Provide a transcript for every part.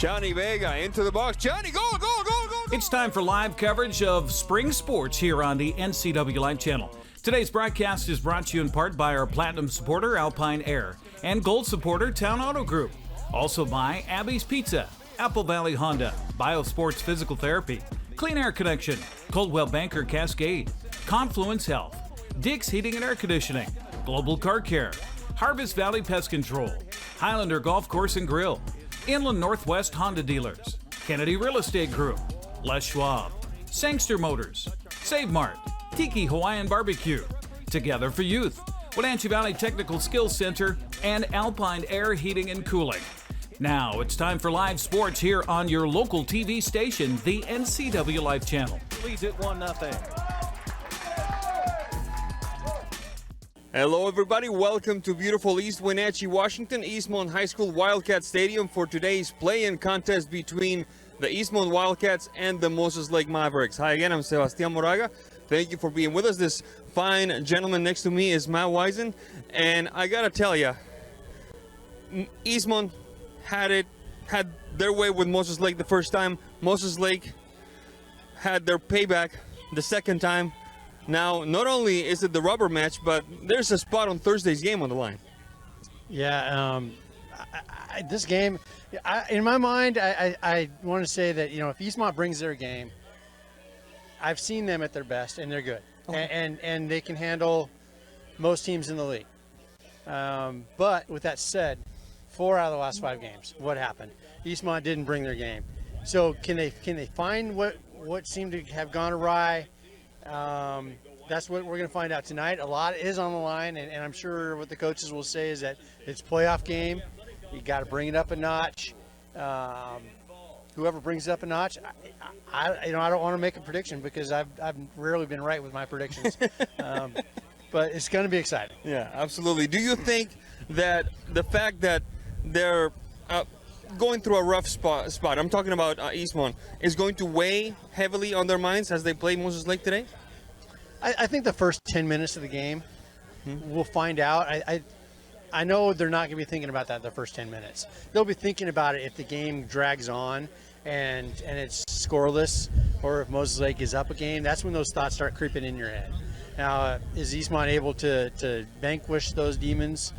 Johnny Vega into the box. Johnny, go, go, go, go, go. It's time for live coverage of spring sports here on the NCWLIFE Channel. Today's broadcast is brought to you in part by our Platinum supporter, Alpine Air, and Gold supporter, Town Auto Group. Also by Abby's Pizza, Apple Valley Honda, Biosports Physical Therapy, Clean Air Connection, Coldwell Banker Cascade, Confluence Health, Dick's Heating and Air Conditioning, Global Car Care, Harvest Valley Pest Control, Highlander Golf Course and Grill, Inland Northwest Honda Dealers, Kennedy Real Estate Group, Les Schwab, Sangster Motors, Save Mart, Tiki Hawaiian Barbecue, Together for Youth, Wenatchee Valley Technical Skills Center, and Alpine Air Heating and Cooling. Now it's time for live sports here on your local TV station, the NCWLIFE Channel. Leads it 1-0. Hello, everybody. Welcome to beautiful East Wenatchee, Washington, Eastmont High School Wildcat Stadium for today's play-in contest between the Eastmont Wildcats and the Moses Lake Mavericks. Hi again, I'm Sebastian Moraga. Thank you for being with us. This fine gentleman next to me is Matt Wisen, and I gotta tell you, Eastmont had their way with Moses Lake the first time. Moses Lake had their payback the second time. Now, not only is it the rubber match, but there's a spot on Thursday's game on the line. Yeah, this game, in my mind, I want to say that, you know, if Eastmont brings their game, I've seen them at their best, and they're good. Okay. And they can handle most teams in the league. But with that said, 4 out of the last 5 games, what happened? Eastmont didn't bring their game. So can they find what seemed to have gone awry? That's what we're going to find out tonight. A lot is on the line, and I'm sure what the coaches will say is that it's a playoff game. You got to bring it up a notch. Whoever brings it up a notch, I don't want to make a prediction because I've rarely been right with my predictions. But it's going to be exciting. Yeah, absolutely. Do you think that the fact that they're going through a rough spot, I'm talking about Eastmont, is going to weigh heavily on their minds as they play Moses Lake today? I think the first 10 minutes of the game, we'll find out. I know they're not going to be thinking about that the first 10 minutes. They'll be thinking about it if the game drags on and it's scoreless, or if Moses Lake is up a game. That's when those thoughts start creeping in your head. Now, is Eastmont able to vanquish those demons?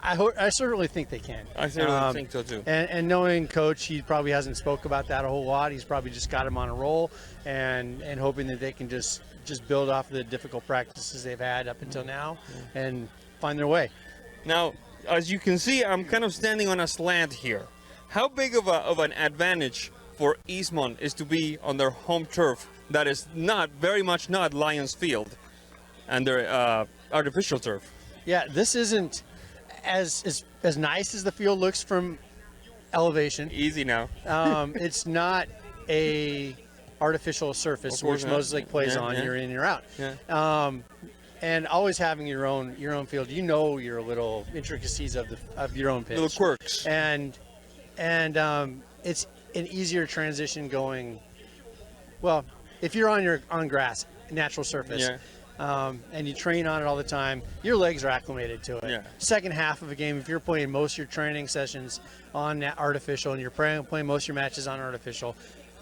I certainly think they can. I certainly think so too. And knowing Coach, he probably hasn't spoke about that a whole lot. He's probably just got him on a roll and hoping that they can just build off the difficult practices they've had up until now and find their way. Now, as you can see, I'm kind of standing on a slant here. How big of an advantage for Eastmont is to be on their home turf that is very much not Lions Field and their artificial turf? Yeah, this isn't as nice as the field looks from elevation. Easy now. It's not a artificial surface which Moses Lake plays on. You're in, you're out. Yeah. And always having your own field, you know your little intricacies of your own pitch, little quirks, and it's an easier transition going. Well, if you're on grass, natural surface. Yeah. And you train on it all the time, your legs are acclimated to it. Yeah. Second half of a game, if you're playing most of your training sessions on artificial and you're playing most of your matches on artificial,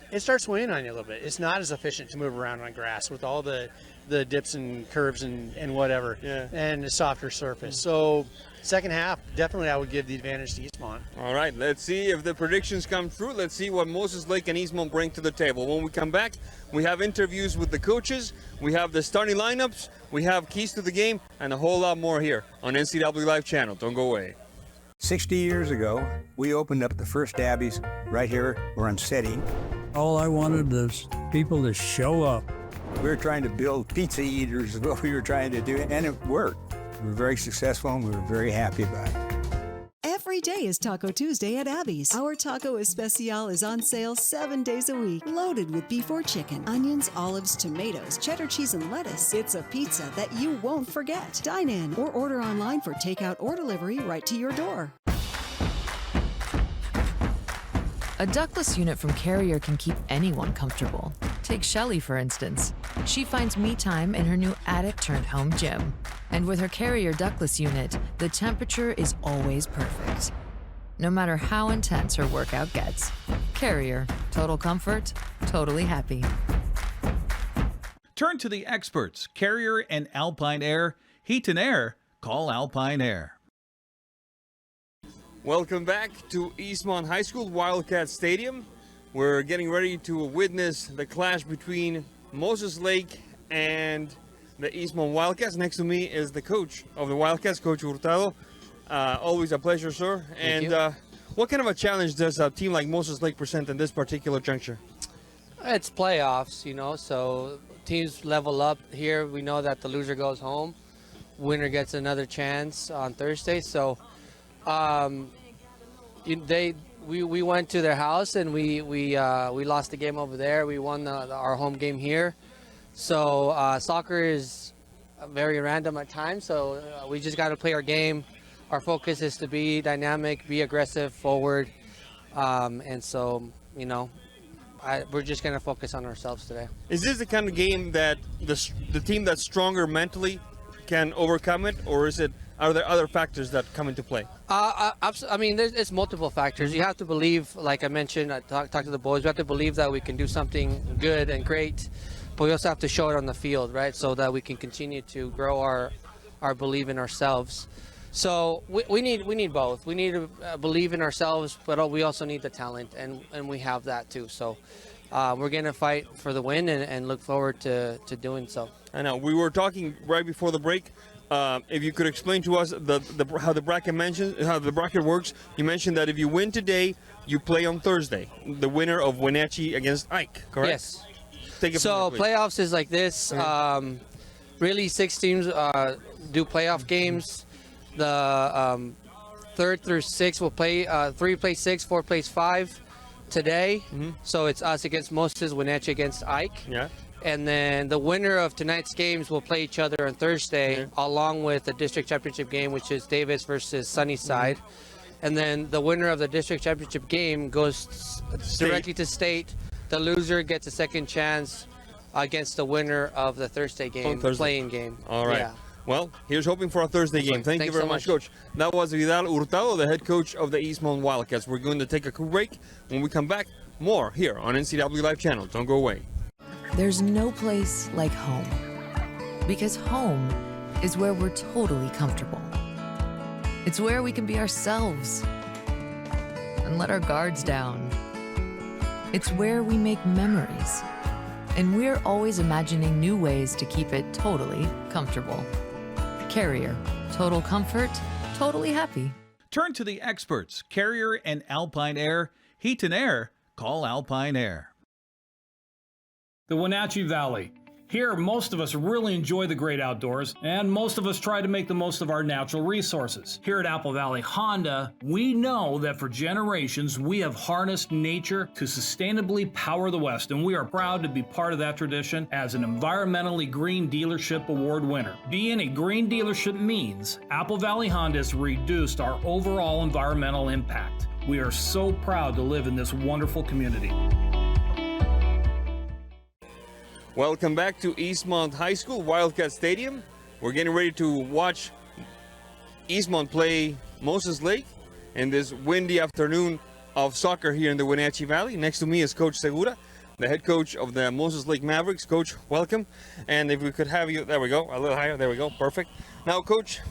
it starts weighing on you a little bit. It's not as efficient to move around on grass with all the dips and curves and whatever, and a softer surface. So second half, definitely I would give the advantage to Eastmont. All right, let's see if the predictions come true. Let's see what Moses Lake and Eastmont bring to the table. When we come back, we have interviews with the coaches, we have the starting lineups, we have keys to the game, and a whole lot more here on NCWLIFE Channel. Don't go away. 60 years ago, we opened up the first Abby's right here. We're on SETI. All I wanted is people to show up. We were trying to build pizza eaters is what we were trying to do, and it worked. We were very successful, and we were very happy about it. Every day is Taco Tuesday at Abby's. Our Taco Especial is on sale 7 days a week, loaded with beef or chicken, onions, olives, tomatoes, cheddar cheese, and lettuce. It's a pizza that you won't forget. Dine in or order online for takeout or delivery right to your door. A ductless unit from Carrier can keep anyone comfortable. Take Shelly, for instance. She finds me time in her new attic-turned-home gym. And with her Carrier ductless unit, the temperature is always perfect. no matter how intense her workout gets. Carrier, total comfort, totally happy. Turn to the experts, Carrier and Alpine Air. Heat and air, call Alpine Air. Welcome back to Eastmont High School Wildcat Stadium. We're getting ready to witness the clash between Moses Lake and the Eastmont Wildcats. Next to me is the coach of the Wildcats, Coach Hurtado. Always a pleasure, sir. What kind of a challenge does a team like Moses Lake present in this particular juncture? It's playoffs, you know, so teams level up here. We know that the loser goes home. Winner gets another chance on Thursday. So we went to their house and we lost the game over there. We won our home game here. So soccer is very random at times. So we just got to play our game. Our focus is to be dynamic, be aggressive, forward, and so we're just going to focus on ourselves today. Is this the kind of game that the team that's stronger mentally can overcome it, or are there other factors that come into play? I mean, it's multiple factors. You have to believe, like I mentioned, I talked to the boys, we have to believe that we can do something good and great, but we also have to show it on the field, right, so that we can continue to grow our belief in ourselves. So we need both. We need to believe in ourselves, but we also need the talent, and we have that too. So we're going to fight for the win and look forward to doing so. I know. We were talking right before the break. If you could explain to us how the bracket works. You mentioned that if you win today, you play on Thursday. The winner of Wenatchee against Ike, correct? Yes. Take it So from there, playoffs is like this. Really, 6 teams do playoff games. The 3rd through 6 will play. 3 plays 6, 4 plays 5 today. So it's us against Moses, Wenatchee against Ike. Yeah. And then the winner of tonight's games will play each other on Thursday, along with the district championship game, which is Davis versus Sunnyside. And then the winner of the district championship game goes directly to state. The loser gets a second chance against the winner of the Thursday game, playing game. All right. Yeah. Well, here's hoping for a Thursday game. Thank you Thanks very so much, much. Coach. That was Vidal Hurtado, the head coach of the Eastmont Wildcats. We're going to take a quick break. When we come back, more here on NCWLIFE Channel. Don't go away. There's no place like home. Because home is where we're totally comfortable. It's where we can be ourselves and let our guards down. It's where we make memories. And we're always imagining new ways to keep it totally comfortable. Carrier, total comfort, totally happy. Turn to the experts, Carrier and Alpine Air. Heat and air, call Alpine Air. The Wenatchee Valley. Here, most of us really enjoy the great outdoors, and most of us try to make the most of our natural resources. Here at Apple Valley Honda, we know that for generations, we have harnessed nature to sustainably power the West, and we are proud to be part of that tradition as an Environmentally Green Dealership Award winner. Being a green dealership means Apple Valley Honda has reduced our overall environmental impact. We are so proud to live in this wonderful community. Welcome back to Eastmont High School Wildcat Stadium. We're getting ready to watch Eastmont play Moses Lake in this windy afternoon of soccer here in the Wenatchee Valley. Next to me is Coach Segura, the head coach of the Moses Lake Mavericks. Coach, welcome. And if we could have you, there we go, a little higher, there we go, perfect. Now, Coach,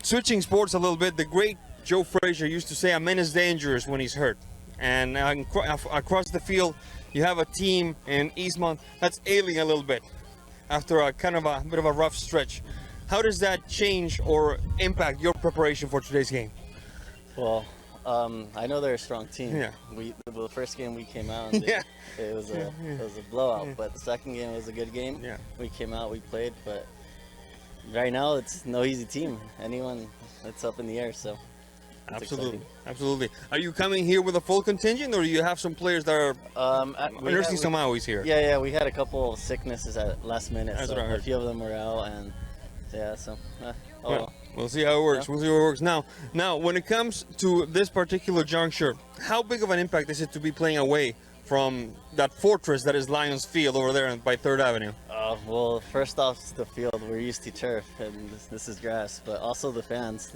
switching sports a little bit, the great Joe Frazier used to say a man is dangerous when he's hurt. And across the field, you have a team in Eastmont that's ailing a little bit after a kind of a bit of a rough stretch. How does that change or impact your preparation for today's game? Well, I know they're a strong team. Yeah. The first game we came out, and Yeah. it was a blowout. But the second game was a good game. Yeah. We came out, we played, but right now it's no easy team. Anyone, it's up in the air. So. Absolutely, absolutely. Are you coming here with a full contingent, or do you have some players that are nursing some Mauis here? Yeah, we had a couple of sicknesses at last minute, That's so what I heard. a few of them were out, and yeah, so Well, we'll see how it works. Yeah. We'll see how it works. Now, when it comes to this particular juncture, how big of an impact is it to be playing away from that fortress that is Lions Field over there by 3rd Avenue? Well, first off, the field, we're used to turf, and this is grass, but also the fans,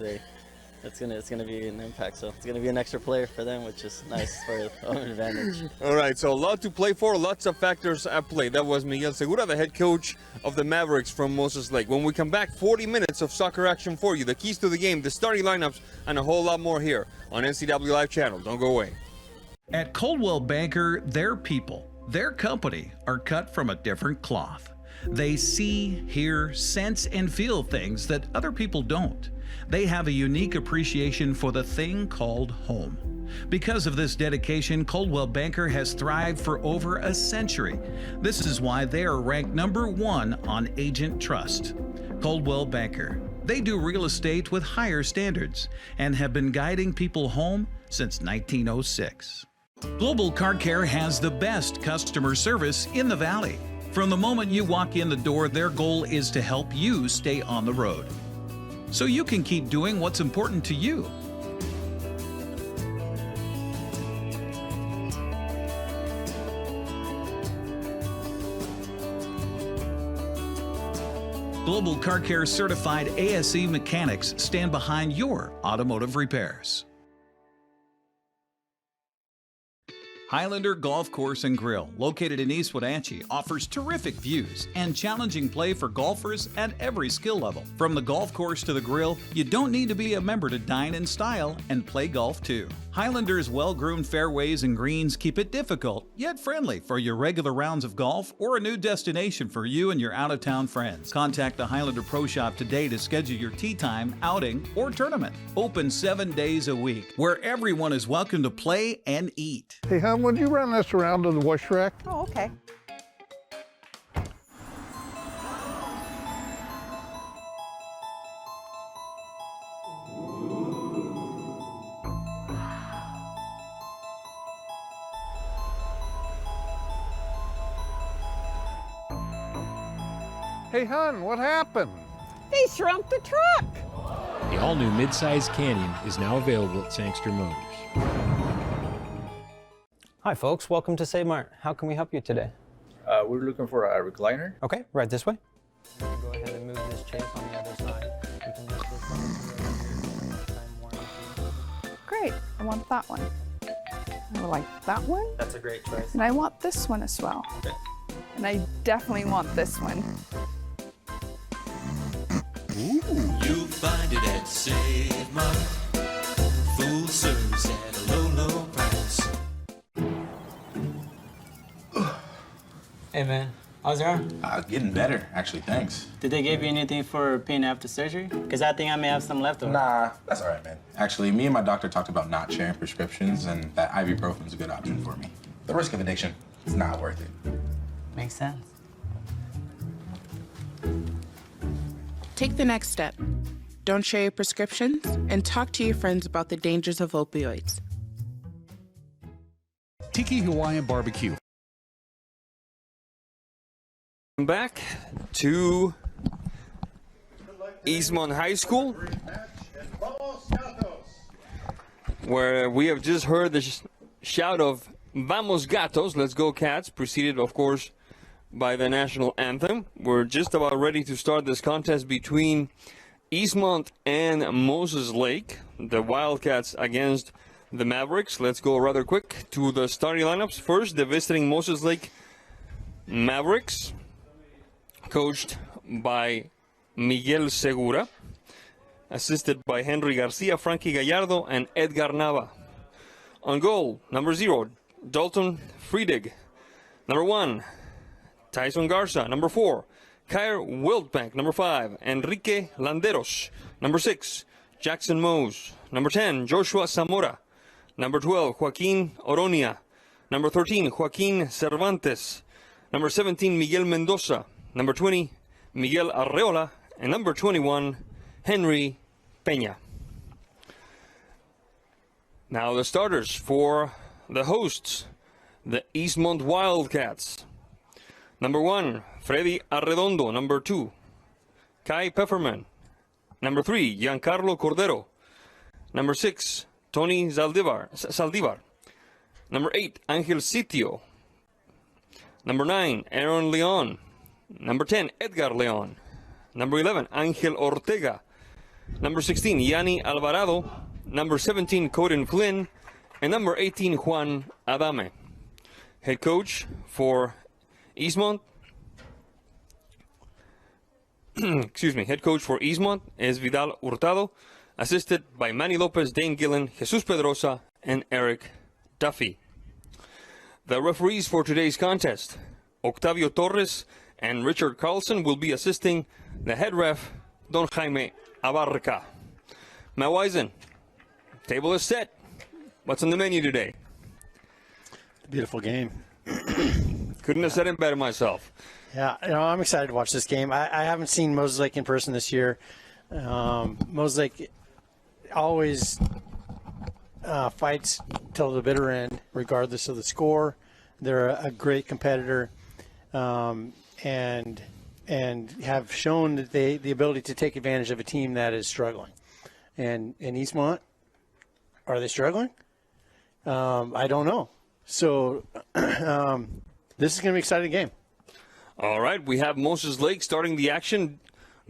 it's gonna be an impact. So it's gonna be an extra player for them, which is nice for home advantage. All right, so a lot to play for, lots of factors at play. That was Miguel Segura, the head coach of the Mavericks from Moses Lake. When we come back, 40 minutes of soccer action for you, the keys to the game, the starting lineups, and a whole lot more here on NCWLIFE Channel. Don't go away. At Coldwell Banker, their people, their company are cut from a different cloth. They see, hear, sense, and feel things that other people don't. They have a unique appreciation for the thing called home. Because of this dedication, Coldwell Banker has thrived for over a century. This is why they are ranked #1 on Agent Trust. Coldwell Banker. They do real estate with higher standards and have been guiding people home since 1906. Global Car Care has the best customer service in the Valley. From the moment you walk in the door, their goal is to help you stay on the road, so you can keep doing what's important to you. Global Car Care certified ASE mechanics stand behind your automotive repairs. Highlander Golf Course and Grill, located in East Wenatchee, offers terrific views and challenging play for golfers at every skill level. From the golf course to the grill, you don't need to be a member to dine in style and play golf too. Highlander's well-groomed fairways and greens keep it difficult, yet friendly for your regular rounds of golf or a new destination for you and your out-of-town friends. Contact the Highlander Pro Shop today to schedule your tee time, outing, or tournament. Open 7 days a week, where everyone is welcome to play and eat. Hey, hon, would you run this around to the wash rack? Oh, okay. Hey, hon, what happened? They shrunk the truck. The all-new mid-size Canyon is now available at Sangster Motors. Hi folks, welcome to Save Mart. How can we help you today? We're looking for a recliner. Okay, right this way. Go ahead and move this chase on the other side. You can lift this up. Time warranty. Great, I want that one. I would like that one. That's a great choice. And I want this one as well. Okay. And I definitely want this one. You'll find it at Save Mart. Full service at a low, low price. Hey man, how's your arm? Getting better, actually, thanks. Did they give you anything for pain after surgery? Because I think I may have some left over. Nah, that's all right, man. Actually, me and my doctor talked about not sharing prescriptions, and that ibuprofen's a good option for me. The risk of addiction, it's not worth it. Makes sense. Take the next step. Don't share your prescriptions and talk to your friends about the dangers of opioids. Tiki Hawaiian Barbecue. Back to Eastmont High School, where we have just heard the shout of Vamos Gatos, let's go Cats, preceded, of course, by the national anthem. We're just about ready to start this contest between Eastmont and Moses Lake, the Wildcats against the Mavericks. Let's go rather quick to the starting lineups. First, the visiting Moses Lake Mavericks, coached by Miguel Segura, assisted by Henry Garcia, Frankie Gallardo, and Edgar Nava. On goal, number 0, Dalton Friedig. Number 1, Tyson Garza. Number 4, Kyre Wildbank. Number 5, Enrique Landeros. Number 6, Jackson Mose. Number 10, Joshua Zamora. Number 12, Joaquin Oronia. Number 13, Joaquin Cervantes. Number 17, Miguel Mendoza. Number 20, Miguel Arreola. And number 21, Henry Peña. Now the starters for the hosts, the Eastmont Wildcats. Number 1, Freddy Arredondo. Number 2, Kai Pefferman. Number 3, Giancarlo Cordero. Number 6, Tony Saldivar. Number 8, Angel Sitio. Number 9, Aaron Leon. Number 10, Edgar Leon. Number 11, Angel Ortega. Number 16, Yanni Alvarado. Number 17, Coden Flynn. And number 18, Juan Adame. Head coach for Eastmont. Head coach for Eastmont is Vidal Hurtado, assisted by Manny Lopez, Dane Gillen, Jesus Pedrosa, and Eric Duffy. The referees for today's contest, Octavio Torres and Richard Carlson, will be assisting the head ref, Don Jaime Abarca. Matt Wisen, table is set. What's on the menu today? Beautiful game. Couldn't have said it better myself. Yeah, I'm excited to watch this game. I haven't seen Moses Lake in person this year. Moses Lake always fights till the bitter end, regardless of the score. They're a great competitor, and have shown that the ability to take advantage of a team that is struggling. And in Eastmont, are they struggling? I don't know. So this is going to be an exciting game. All right, we have Moses Lake starting the action,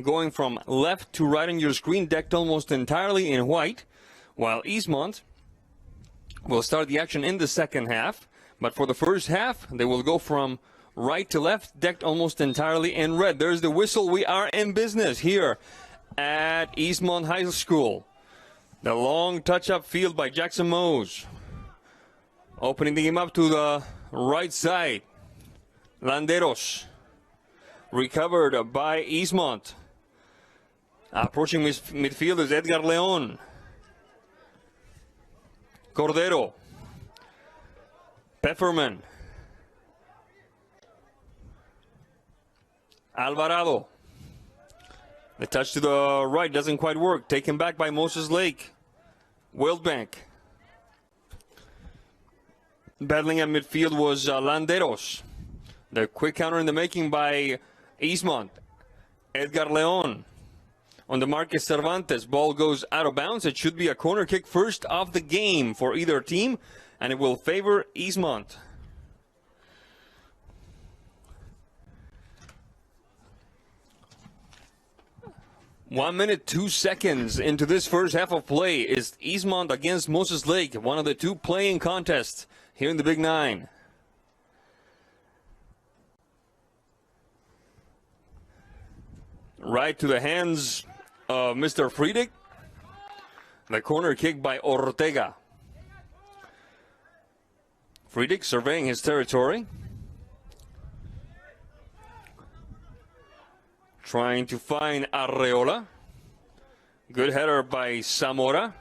going from left to right on your screen, decked almost entirely in white, while Eastmont will start the action in the second half. But for the first half, they will go from right to left, decked almost entirely in red. There's the whistle. We are in business here at Eastmont High School. The long touch-up field by Jackson Mose. Opening the game up to the right side. Landeros. Recovered by Eastmont. Approaching midfield is Edgar Leon. Cordero. Pefferman. Alvarado. The touch to the right doesn't quite work. Taken back by Moses Lake. Wildbank. Battling at midfield was Landeros. The quick counter in the making by Eastmont. Edgar Leon. On the mark is Cervantes. Ball goes out of bounds. It should be a corner kick first of the game for either team, and it will favor Eastmont. One minute, 2 seconds into this first half of play is Eastmont against Moses Lake, one of the two playing contests here in the Big Nine. Right to the hands of Mr. Friedrich. The corner kick by Ortega. Friedrich surveying his territory. Trying to find Arreola. Good header by Zamora.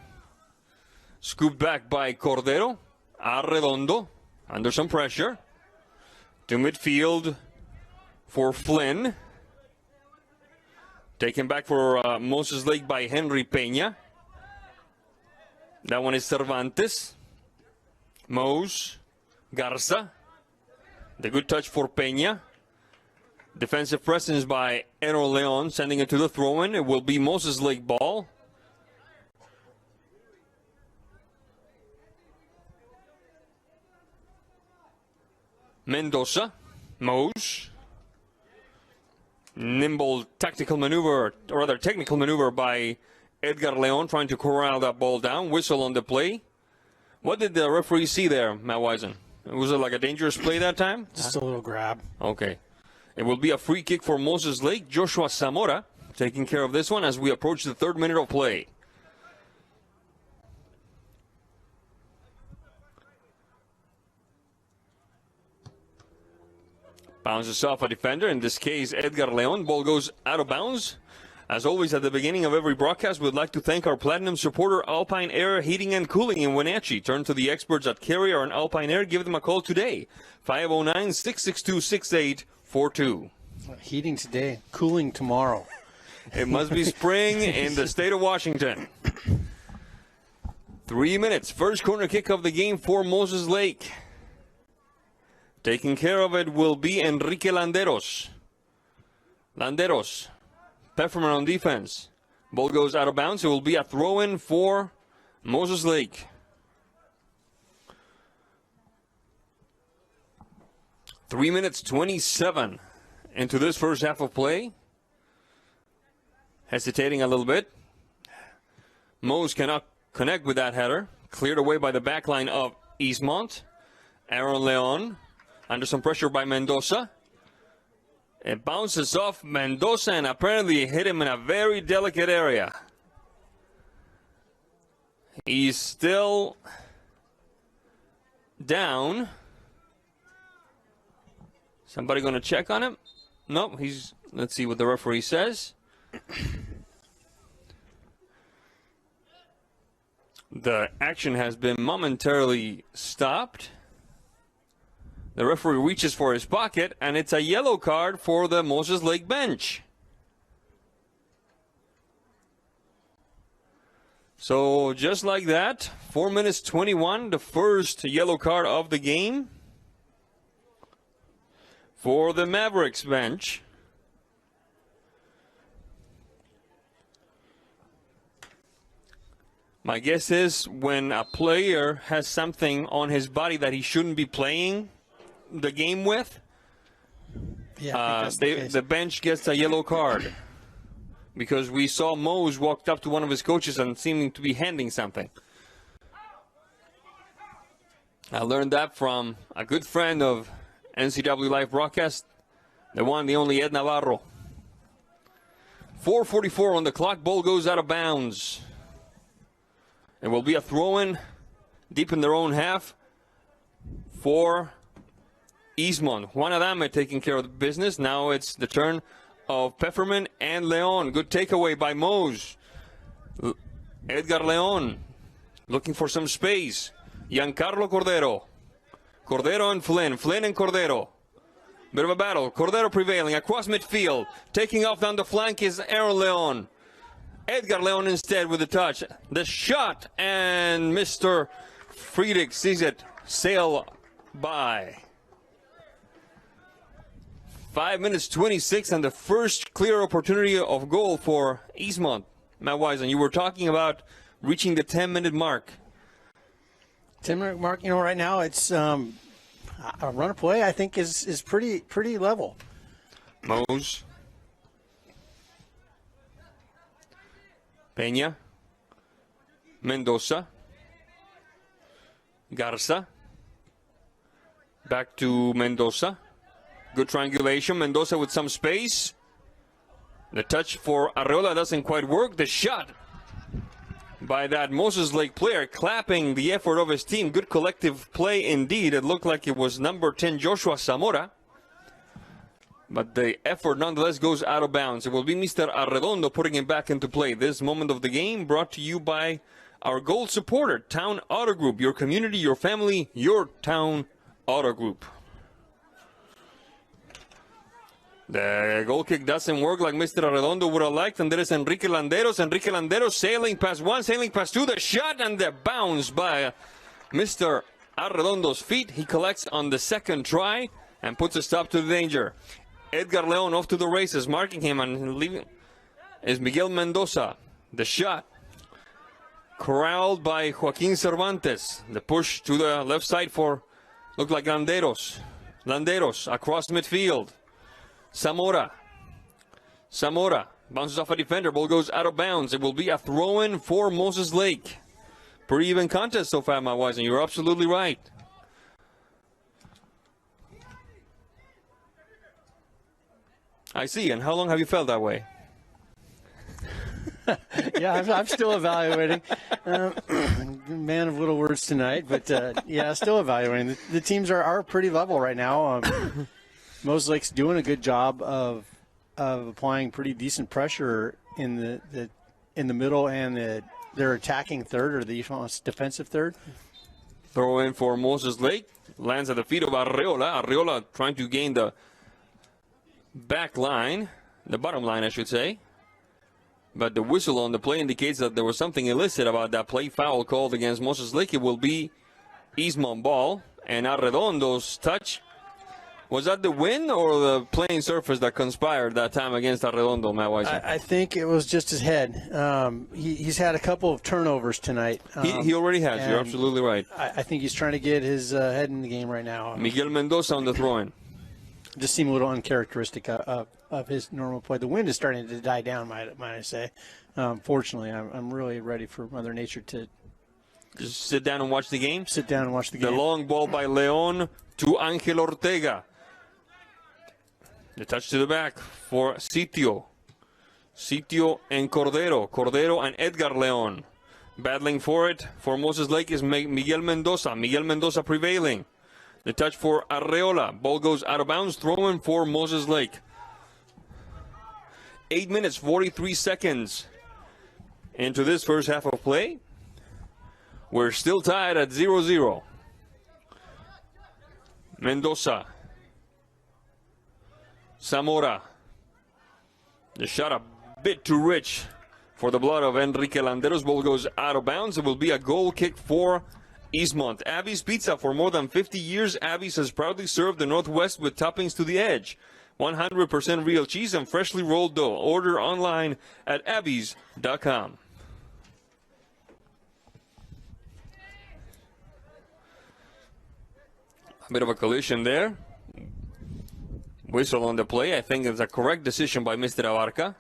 Scooped back by Cordero. Arredondo under some pressure. To midfield for Flynn. Taken back for Moses Lake by Henry Peña. That one is Cervantes. Mose. Garza. The good touch for Peña. Defensive presence by Ero Leon, sending it to the throw-in. It will be Moses Lake ball. Mendoza. Mose. Nimble tactical maneuver, or rather technical maneuver by Edgar Leon, trying to corral that ball down. Whistle on the play. What did the referee see there, Matt Wisen? Was it like a dangerous play that time? Just a little grab. Okay. It will be a free kick for Moses Lake. Joshua Zamora taking care of this one as we approach the 3rd minute of play. Bounces off a defender, in this case Edgar Leon. Ball goes out of bounds. As always, at the beginning of every broadcast, we'd like to thank our platinum supporter, Alpine Air Heating and Cooling in Wenatchee. Turn to the experts at Carrier and Alpine Air. Give them a call today, 509-662-6842. Heating today, cooling tomorrow. It must be spring in the state of Washington. 3 minutes. First corner kick of the game for Moses Lake. Taking care of it will be Enrique Landeros. Landeros. Pefferman on defense. Ball goes out of bounds. It will be a throw-in for Moses Lake. 3 minutes, 27 into this first half of play. Hesitating a little bit. Mose cannot connect with that header. Cleared away by the back line of Eastmont. Aaron Leon under some pressure by Mendoza. It bounces off Mendoza and apparently hit him in a very delicate area. He's still down. Somebody going to check on him? Nope, let's see what the referee says. The action has been momentarily stopped. The referee reaches for his pocket, and it's a yellow card for the Moses Lake bench. So just like that, 4 minutes 21, the first yellow card of the game for the Mavericks bench. My guess is when a player has something on his body that he shouldn't be playing the game with, the bench gets a yellow card. Because we saw Mose walked up to one of his coaches and seeming to be handing something. I learned that from a good friend of NCWLIFE broadcast, the one, the only Ed Navarro. 4:44 on the clock, ball goes out of bounds. It will be a throw-in deep in their own half for Eastmont. Juan Adame taking care of the business. Now it's the turn of Pfefferman and Leon. Good takeaway by Mose. Edgar Leon looking for some space. Giancarlo Cordero. Cordero and Flynn. Flynn and Cordero. Bit of a battle. Cordero prevailing across midfield. Taking off down the flank is Aaron Leon. Edgar Leon instead with the touch. The shot, and Mr. Friedrich sees it sail by. 5 minutes 26 and the first clear opportunity of goal for Eastmont. Matt Wisen, you were talking about reaching the 10-minute mark. 10-minute mark, right now it's a run of play, I think, is pretty level. Mose. Peña. Mendoza. Garza. Back to Mendoza. Good triangulation. Mendoza with some space. The touch for Arreola doesn't quite work. The shot by that Moses Lake player, clapping the effort of his team. Good collective play indeed. It looked like it was number 10 Joshua Zamora. But the effort nonetheless goes out of bounds. It will be Mr. Arredondo putting him back into play. This moment of the game brought to you by our gold supporter, Town Auto Group. Your community, your family, your Town Auto Group. The goal kick doesn't work like Mr. Arredondo would have liked, and there is Enrique Landeros. Enrique Landeros sailing past one, sailing past two. The shot and the bounce by Mr. Arredondo's feet. He collects on the second try and puts a stop to the danger. Edgar Leon off to the races, marking him and leaving is Miguel Mendoza. The shot corralled by Joaquin Cervantes. The push to the left side for, looked like Landeros. Landeros across midfield. Zamora bounces off a defender. Ball goes out of bounds. It will be a throw-in for Moses Lake. Pretty even contest so far, my Wisen. You're absolutely right. I see. And how long have you felt that way? Yeah, I'm still evaluating. Man of little words tonight, but still evaluating. The teams are pretty level right now. Moses Lake's doing a good job of applying pretty decent pressure in the middle and their attacking third, or the defensive third. Throw in for Moses Lake. Lands at the feet of Arreola. Arreola trying to gain the back line, the bottom line, I should say. But the whistle on the play indicates that there was something illicit about that play. Foul called against Moses Lake. It will be Eastmont ball. And Arredondo's touch. Was that the wind or the playing surface that conspired that time against Arredondo, Matt Wisen? I think it was just his head. He's had a couple of turnovers tonight. He already has. You're absolutely right. I think he's trying to get his head in the game right now. Miguel Mendoza on the throw-in. just seem a little uncharacteristic of his normal play. The wind is starting to die down, might I say. Fortunately, I'm really ready for Mother Nature to just sit down and watch the game. Sit down and watch the game. The long ball by Leon to Angel Ortega. The touch to the back for Sitio. Sitio and Cordero. Cordero and Edgar Leon. Battling for it for Moses Lake is Miguel Mendoza. Miguel Mendoza prevailing. The touch for Arreola. Ball goes out of bounds. Throw in for Moses Lake. 8 minutes, 43 seconds into this first half of play. We're still tied at 0-0. Mendoza. Zamora. The shot a bit too rich for the blood of Enrique Landeros. Ball goes out of bounds. It will be a goal kick for Eastmont. Abby's Pizza. For more than 50 years, Abby's has proudly served the Northwest with toppings to the edge. 100% real cheese and freshly rolled dough. Order online at abbys.com. A bit of a collision there. Whistle on the play. I think it's a correct decision by Mr. Abarca,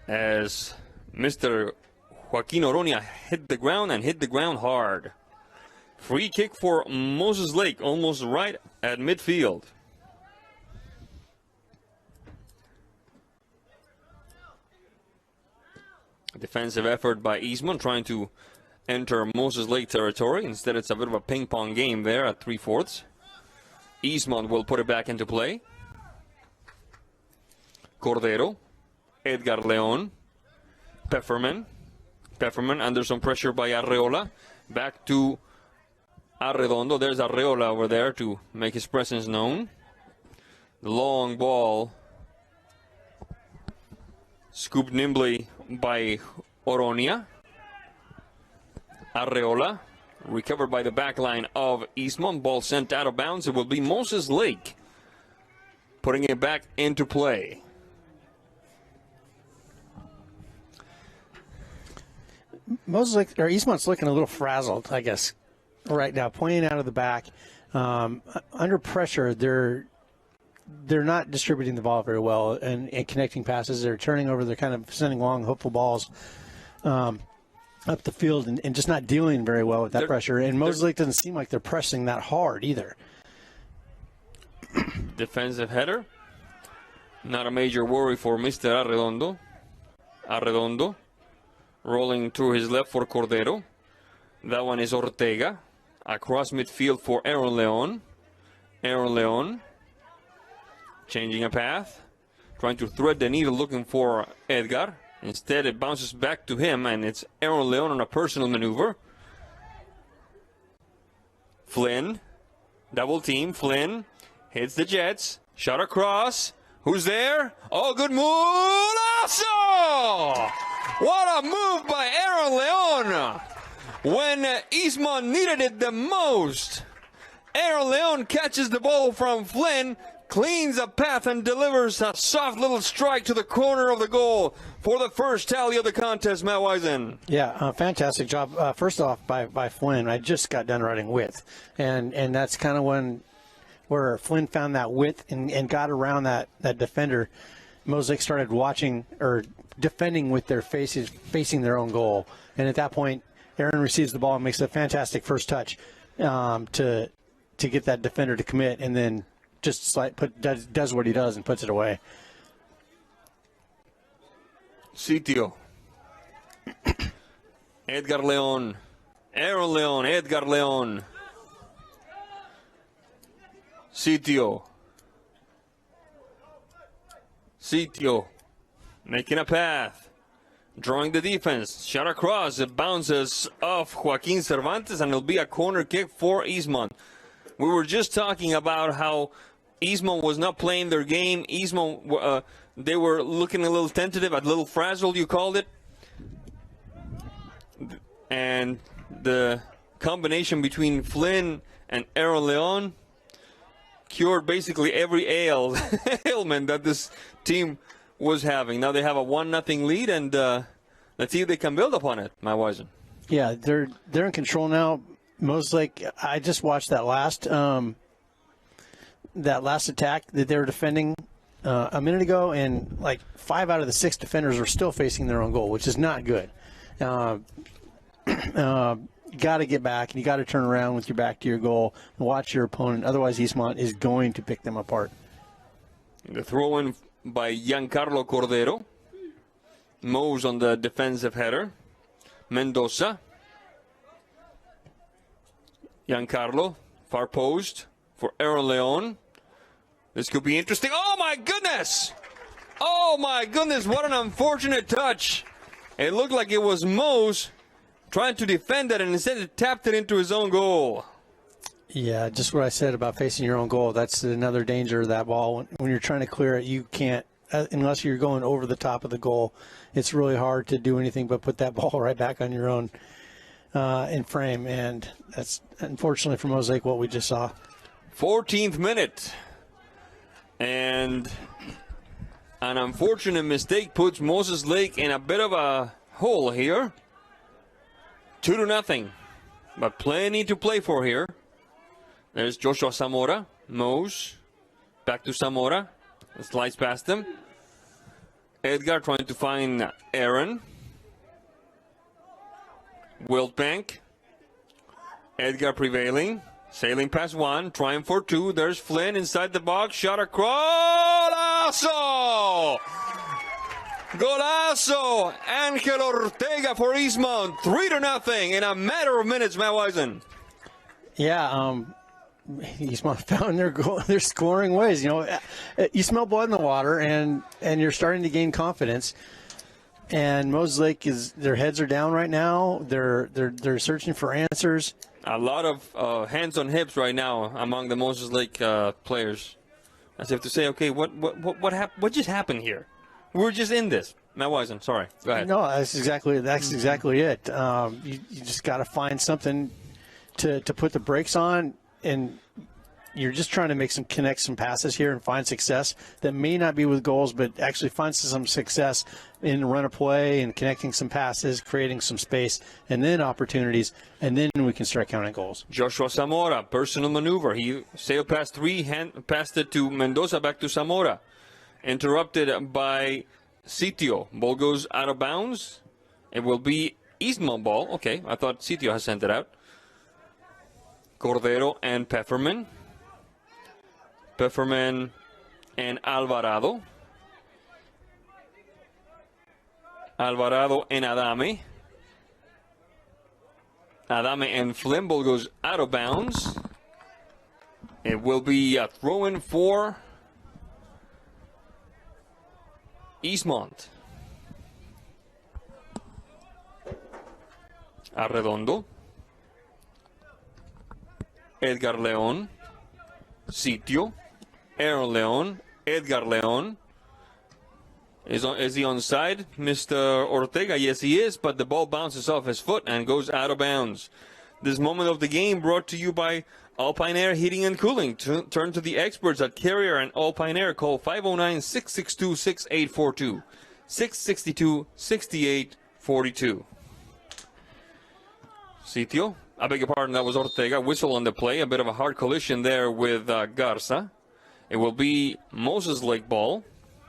as Mr. Joaquin Oronia hit the ground hard. Free kick for Moses Lake, almost right at midfield. Defensive effort by Eastmont trying to enter Moses Lake territory. Instead, it's a bit of a ping-pong game there at 3/4. Eastmont will put it back into play. Cordero, Edgar Leon, Pefferman under some pressure by Arreola. Back to Arredondo. There's Arreola over there to make his presence known. The long ball scooped nimbly by Oronia. Arreola recovered by the back line of Eastmont. Ball sent out of bounds. It will be Moses Lake putting it back into play. Moses Lake, or Eastmont's looking a little frazzled, I guess, right now, playing out of the back. Under pressure, they're not distributing the ball very well and connecting passes. They're turning over. They're kind of sending long, hopeful balls up the field and just not dealing very well with that pressure. And Moses Lake doesn't seem like they're pressing that hard either. Defensive header. Not a major worry for Mr. Arredondo. Arredondo rolling to his left for Cordero. That one is Ortega. Across midfield for Aaron Leon. Aaron Leon changing a path. Trying to thread the needle looking for Edgar. Instead, it bounces back to him, and it's Aaron Leon on a personal maneuver. Flynn, double team. Flynn hits the Jets. Shot across. Who's there? Oh, good move. Lasso! What a move by Aaron Leon. When Eastmont needed it the most, Aaron Leon catches the ball from Flynn, cleans a path and delivers a soft little strike to the corner of the goal for the first tally of the contest, Matt Wisen. Yeah, fantastic job. First off, by Flynn. I just got done writing width, and that's kind of where Flynn found that width and got around that defender. Mosaic started watching or defending with their faces facing their own goal, and at that point, Aaron receives the ball and makes a fantastic first touch to get that defender to commit, and then just does what he does and puts it away. Sitio. Edgar Leon. Aaron Leon. Edgar Leon. Sitio. Sitio. Making a path. Drawing the defense. Shot across. It bounces off Joaquin Cervantes, and it'll be a corner kick for Eastmont. We were just talking about how Eastmont was not playing their game. Eastmont, they were looking a little tentative, a little frazzled, you called it. And the combination between Flynn and Aaron Leon cured basically every ailment that this team was having. Now they have a 1-0 lead, and let's see if they can build upon it, Matt Wisen. Yeah, they're in control now. Most like I just watched that last that last attack that they were defending a minute ago, and like 5 out of the 6 defenders are still facing their own goal, which is not good. You got to get back, and you got to turn around with your back to your goal and watch your opponent. Otherwise, Eastmont is going to pick them apart. The throw-in by Giancarlo Cordero. Mose on the defensive header. Mendoza. Giancarlo, far post for Aaron Leon. This could be interesting. Oh, my goodness! Oh, my goodness, what an unfortunate touch. It looked like it was Mose trying to defend it, and instead it tapped it into his own goal. Yeah, just what I said about facing your own goal. That's another danger of that ball. When you're trying to clear it, you can't, unless you're going over the top of the goal, it's really hard to do anything but put that ball right back on your own in frame. And that's, unfortunately for Mosaic, what we just saw. 14th minute. And an unfortunate mistake puts Moses Lake in a bit of a hole here. 2-0, but plenty to play for here. There's Joshua Zamora, Mose, back to Zamora, slides past him. Edgar trying to find Aaron. Wildbank, Edgar prevailing, sailing past one, trying for two. There's Flynn inside the box, shot across. Golazo! Golazo! Angel Ortega for Eastmont. 3-0 in a matter of minutes, Matt Wisen. Yeah, Eastmont found their scoring ways. You know, you smell blood in the water, and you're starting to gain confidence. And Moses Lake their heads are down right now. They're searching for answers. A lot of hands on hips right now among the Moses Lake players, as if to say, okay, what just happened here? We're just in this. Matt Wisen, sorry. Go ahead. No, that's exactly it. You just got to find something to put the brakes on, and you're just trying to connect some passes here and find success that may not be with goals, but actually find some success in run of play and connecting some passes, creating some space, and then opportunities, and then we can start counting goals. Joshua Zamora, personal maneuver. He sailed past three, passed it to Mendoza, back to Zamora. Interrupted by Sitio. Ball goes out of bounds. It will be Eastmont ball. Okay, I thought Sitio has sent it out. Cordero and Pefferman. Pefferman and Alvarado. Alvarado and Adame. Adame and Flynn. Ball goes out of bounds. It will be a throw-in for Eastmont. Arredondo. Edgar Leon. Sitio. Aaron Leon. Edgar Leon. Is he onside, Mr. Ortega? Yes, he is, but the ball bounces off his foot and goes out of bounds. This moment of the game brought to you by Alpine Air Heating and Cooling. Turn to the experts at Carrier and Alpine Air. Call 509-662-6842. 662-6842. Sitio. I beg your pardon, that was Ortega. Whistle on the play. A bit of a hard collision there with Garza. It will be Moses Lake ball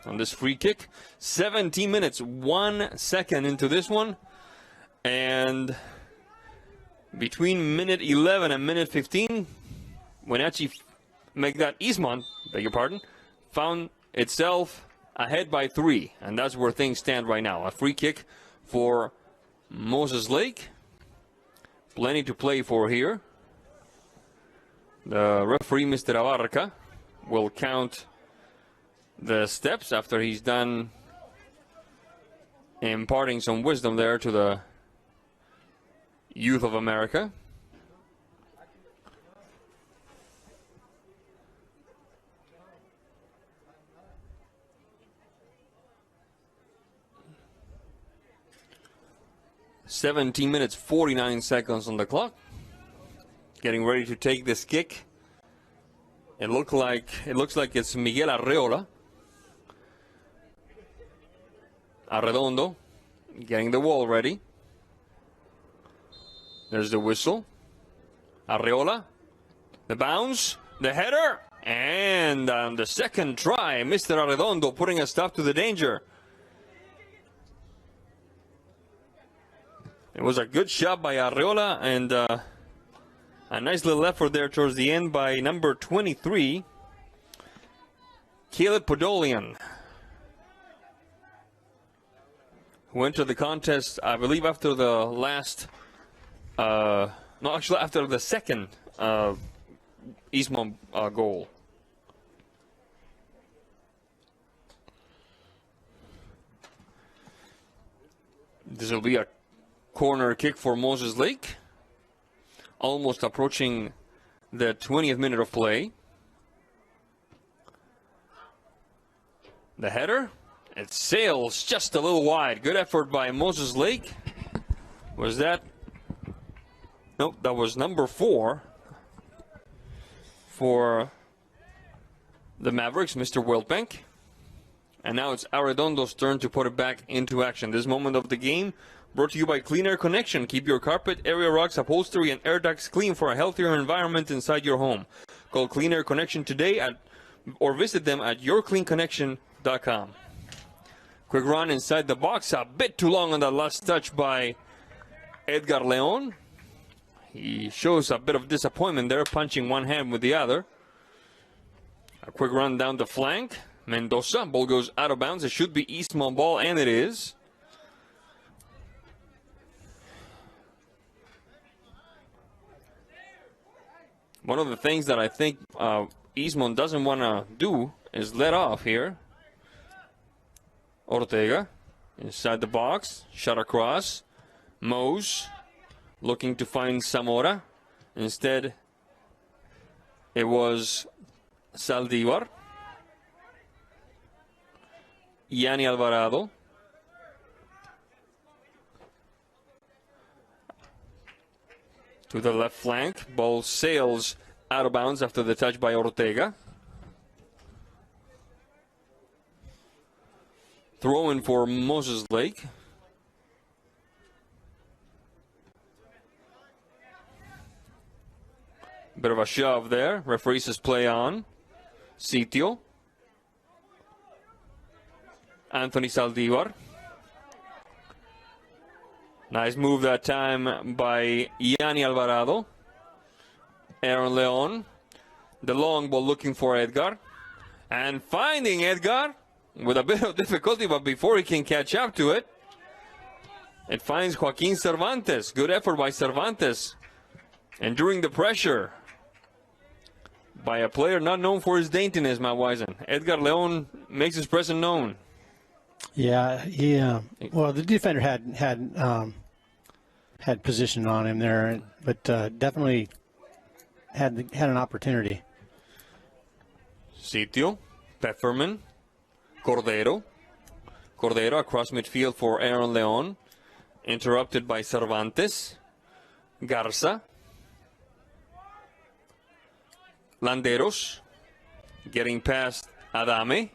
on this free kick. 17 minutes, 1 second into this one. And between minute 11 and minute 15, Wenatchee Eastmont, beg your pardon, found itself ahead by 3. And that's where things stand right now. A free kick for Moses Lake. Plenty to play for here. The referee, Mr. Abarca, will count the steps after he's done imparting some wisdom there to the youth of America. "17 minutes, 49 seconds on the clock. Getting ready to take this kick. It looks like it's Miguel Arreola. Arredondo getting the wall ready. There's the whistle. Arreola, the bounce, the header, And on the second try, Mr. Arredondo putting a stop to the danger. It was a good shot by Arreola and a nice little effort there towards the end by number 23, Caleb Podolian, who entered the contest, I believe, after the last, after the second Eastmont goal. This will be a corner kick for Moses Lake, almost approaching the 20th minute of play. The header, it sails just a little wide. Good effort by Moses Lake. Was that? Nope, that was number 4 for the Mavericks, Mr. Wildbank. And now it's Arredondo's turn to put it back into action. This moment of the game brought to you by Clean Air Connection. Keep your carpet, area rugs, upholstery, and air ducts clean for a healthier environment inside your home. Call Clean Air Connection today or visit them at yourcleanconnection.com. Quick run inside the box. A bit too long on that last touch by Edgar Leon. He shows a bit of disappointment there, punching one hand with the other. A quick run down the flank. Mendoza, ball goes out of bounds. It should be Eastmont ball, and it is. One of the things that I think Eastmont doesn't want to do is let off here. Ortega inside the box, shot across. Mose looking to find Zamora. Instead, it was Saldivar. Yanni Alvarado. To the left flank. Ball sails out of bounds after the touch by Ortega. Throw in for Moses Lake. Bit of a shove there. Referee says play on. Sitio. Anthony Saldivar. Nice move that time by Yanni Alvarado. Aaron Leon. The long ball looking for Edgar. And finding Edgar with a bit of difficulty, but before he can catch up to it, it finds Joaquin Cervantes. Good effort by Cervantes. Enduring the pressure by a player not known for his daintiness, Matt Wisen. Edgar Leon makes his presence known. Yeah, well, the defender had position on him there, but definitely had an opportunity. Sitio, Pefferman, Cordero. Cordero across midfield for Aaron Leon. Interrupted by Cervantes. Garza. Landeros. Getting past Adame.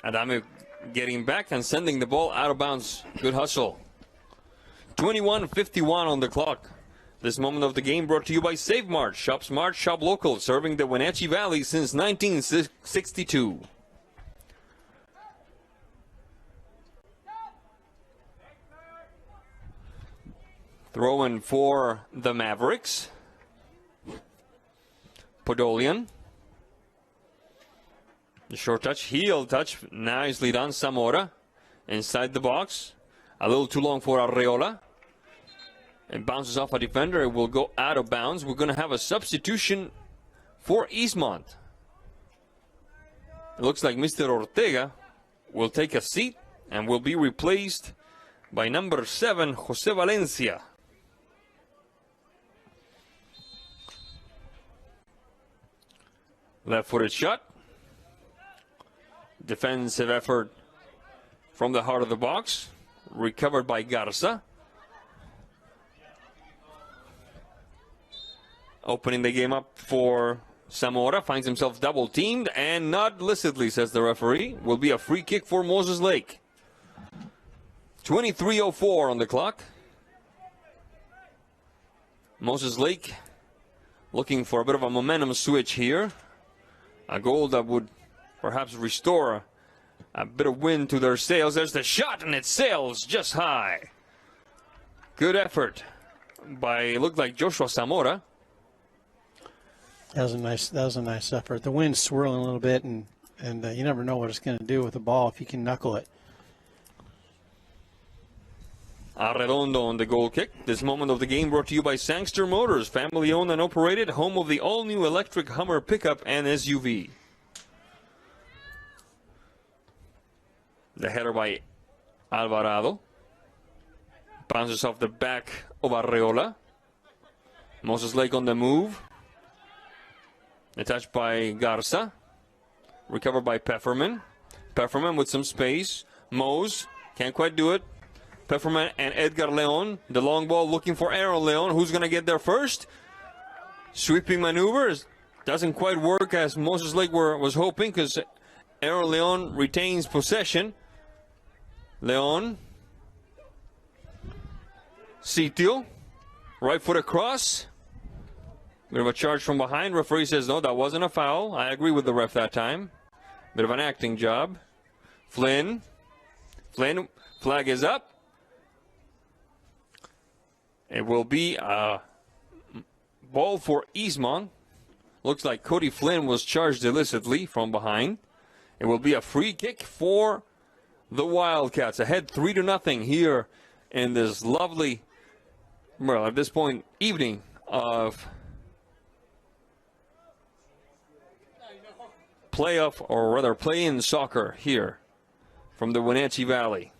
Adame getting back and sending the ball out of bounds. Good hustle. 21:51 on the clock. This moment of the game brought to you by Save Mart. Shop smart, shop local, serving the Wenatchee Valley since 1962. Throwing for the Mavericks. Podolian. The short touch, heel touch, nicely done. Zamora inside the box. A little too long for Arreola. It bounces off a defender. It will go out of bounds. We're going to have a substitution for Eastmont. It looks like Mr. Ortega will take a seat and will be replaced by number 7, Jose Valencia. Left-footed shot. Defensive effort from the heart of the box. Recovered by Garza. Opening the game up for Zamora. Finds himself double-teamed and not illicitly, says the referee. Will be a free kick for Moses Lake. 23:04 on the clock. Moses Lake looking for a bit of a momentum switch here. A goal that would perhaps restore a bit of wind to their sails. There's the shot, and it sails just high. Good effort by, it looked like Joshua Zamora. That was a nice effort. The wind's swirling a little bit, and you never know what it's going to do with the ball if you can knuckle it. Arredondo on the goal kick. This moment of the game brought to you by Sangster Motors, family owned and operated, home of the all-new electric Hummer pickup and SUV. The header by Alvarado. Bounces off the back of Arreola. Moses Lake on the move. The touch by Garza. Recovered by Pefferman. Pefferman with some space. Mose can't quite do it. Pefferman and Edgar Leon. The long ball looking for Aaron Leon. Who's going to get there first? Sweeping maneuvers. Doesn't quite work as Moses Lake was hoping, because Aaron Leon retains possession. Leon. Sitio. Right foot across. Bit of a charge from behind. Referee says no, that wasn't a foul. I agree with the ref that time. Bit of an acting job. Flynn. Flag is up. It will be a ball for Eastmont. Looks like Cody Flynn was charged illicitly from behind. It will be a free kick for the Wildcats. Ahead 3-0 here in this lovely, well, at this point, evening of playoff, or rather play-in soccer here from the Wenatchee Valley.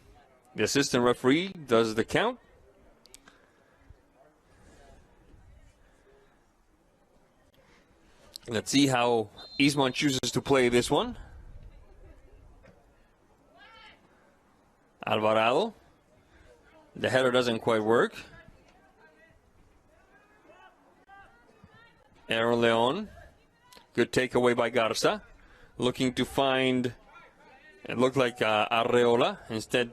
The assistant referee does the count. Let's see how Eastmont chooses to play this one. Alvarado. The header doesn't quite work. Aaron Leon. Good takeaway by Garza. Looking to find, it looked like Arreola. Instead,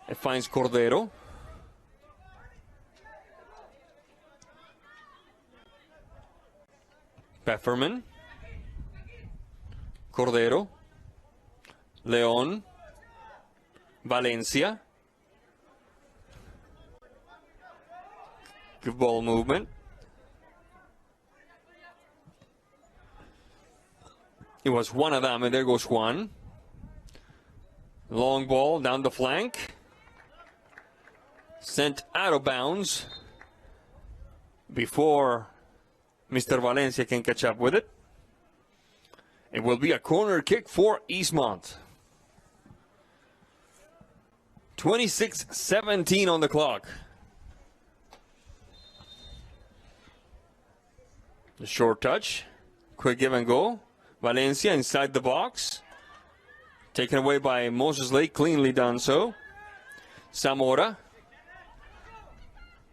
it finds Cordero. Pefferman. Cordero. Leon. Valencia. Good ball movement. It was Juan Adame. There goes Juan. Long ball down the flank. Sent out of bounds before Mr. Valencia can catch up with it. It will be a corner kick for Eastmont. 26-17 on the clock. The short touch. Quick give and go. Valencia inside the box. Taken away by Moses Lake. Cleanly done so. Zamora.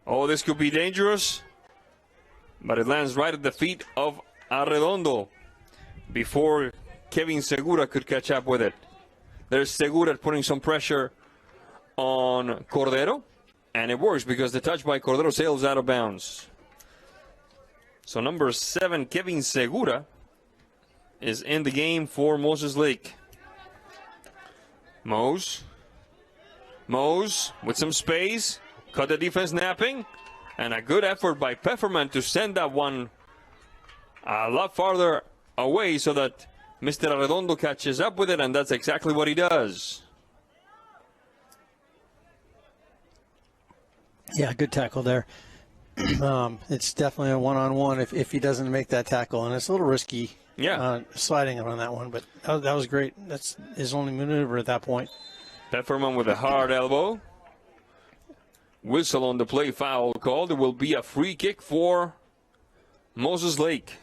Oh, this could be dangerous. But it lands right at the feet of Arredondo before Kevin Segura could catch up with it. There's Segura putting some pressure on Cordero. And it works because the touch by Cordero sails out of bounds. So number 7, Kevin Segura, is in the game for Moses Lake. Mose with some space. Cut the defense napping. And a good effort by Pefferman to send that one a lot farther away so that Mr. Arredondo catches up with it, and that's exactly what he does. Yeah, good tackle there. It's definitely a one-on-one if he doesn't make that tackle, and it's a little risky. Yeah, sliding on that one, but that was great. That's his only maneuver at that point. Pefferman with a hard elbow. Whistle on the play, foul called. It will be a free kick for Moses Lake.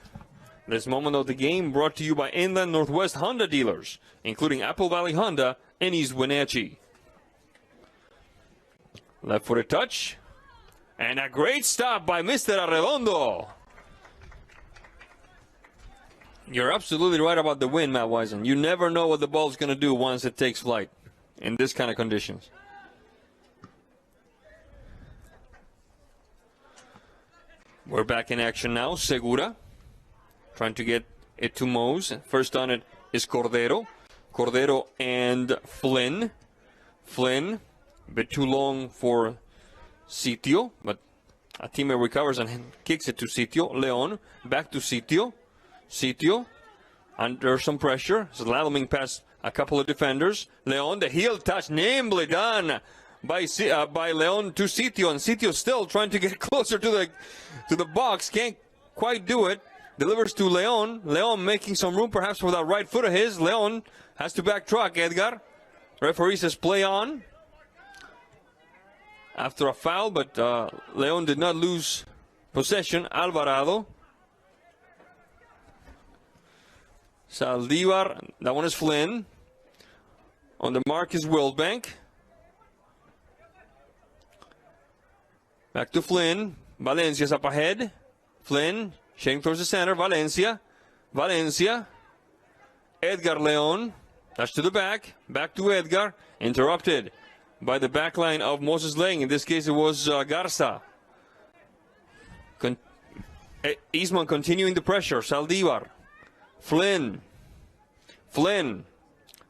This moment of the game brought to you by Inland Northwest Honda dealers, including Apple Valley Honda and East Wenatchee. Left-footed touch. And a great stop by Mr. Arredondo. You're absolutely right about the wind, Matt Wisen. You never know what the ball's going to do once it takes flight in this kind of conditions. We're back in action now. Segura trying to get it to Mose. First on it is Cordero. Cordero and Flynn. Flynn, a bit too long for Sitio, but a teammate recovers and kicks it to Sitio. Leon, back to Sitio. Sitio, under some pressure, slaloming past a couple of defenders. Leon, the heel touch, nimbly done by Leon to Sitio, and Sitio still trying to get closer to the box. Can't quite do it. Delivers to Leon. Leon making some room perhaps for that right foot of his. Leon has to backtrack. Edgar. Referee says play on. After a foul, but Leon did not lose possession. Alvarado. Saldivar. That one is Flynn. On the mark is Wildbank. Back to Flynn. Valencia's up ahead. Flynn shading towards the center. Valencia. Valencia. Edgar Leon. Touch to the back. Back to Edgar. Interrupted by the back line of Moses Lake. In this case, it was Garza. Eastmont continuing the pressure. Saldivar. Flynn. Flynn.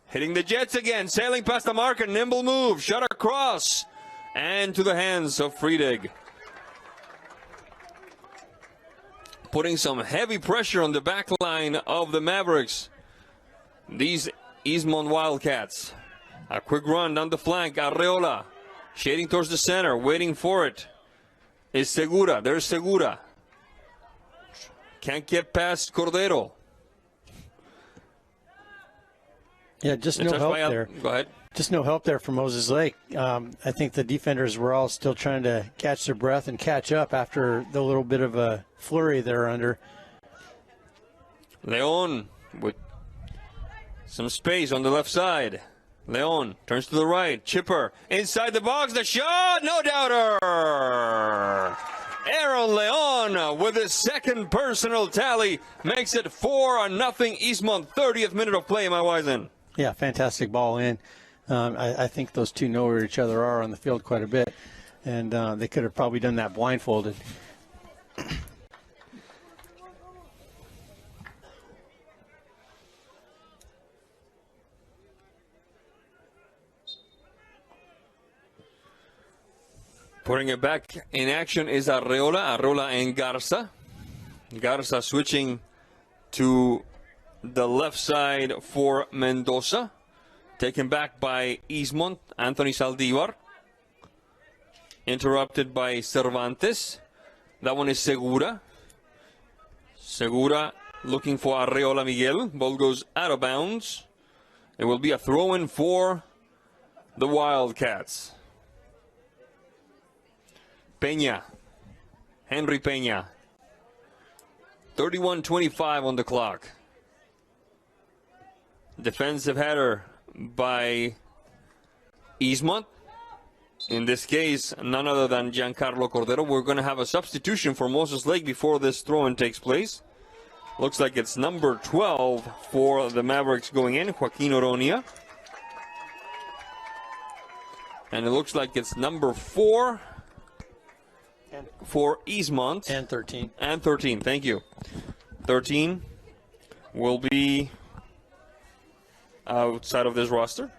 Hitting the Jets again. Sailing past the marker. Nimble move. Shot across. And to the hands of Friedeg. Putting some heavy pressure on the back line of the Mavericks. These Eastmont Wildcats. A quick run down the flank. Arreola shading towards the center. Waiting for it. Is Segura. There's Segura. Can't get past Cordero. Yeah, just no help there. Go ahead. Just no help there for Moses Lake. I think the defenders were all still trying to catch their breath and catch up after the little bit of a flurry they're under. Leon with some space on the left side. Leon turns to the right. Chipper inside the box. The shot, no doubter. Aaron Leon with his second personal tally makes it 4-0 Eastmont. 30th minute of play, my Wisen. Yeah, fantastic ball in. I think those two know where each other are on the field quite a bit, and they could have probably done that blindfolded. Putting it back in action is Arreola. Arreola and Garza. Garza switching to the left side for Mendoza. Taken back by Eastmont. Anthony Saldivar. Interrupted by Cervantes. That one is Segura. Segura looking for Arreola Miguel. Ball goes out of bounds. It will be a throw-in for the Wildcats. Peña. Henry Peña. 31-25 on the clock. Defensive header by Eastmont. In this case, none other than Giancarlo Cordero. We're going to have a substitution for Moses Lake before this throw-in takes place. Looks like it's number 12 for the Mavericks going in, Joaquin Oronia. And it looks like it's number 4 for Eastmont. And 13. And 13, thank you. 13 will be outside of this roster.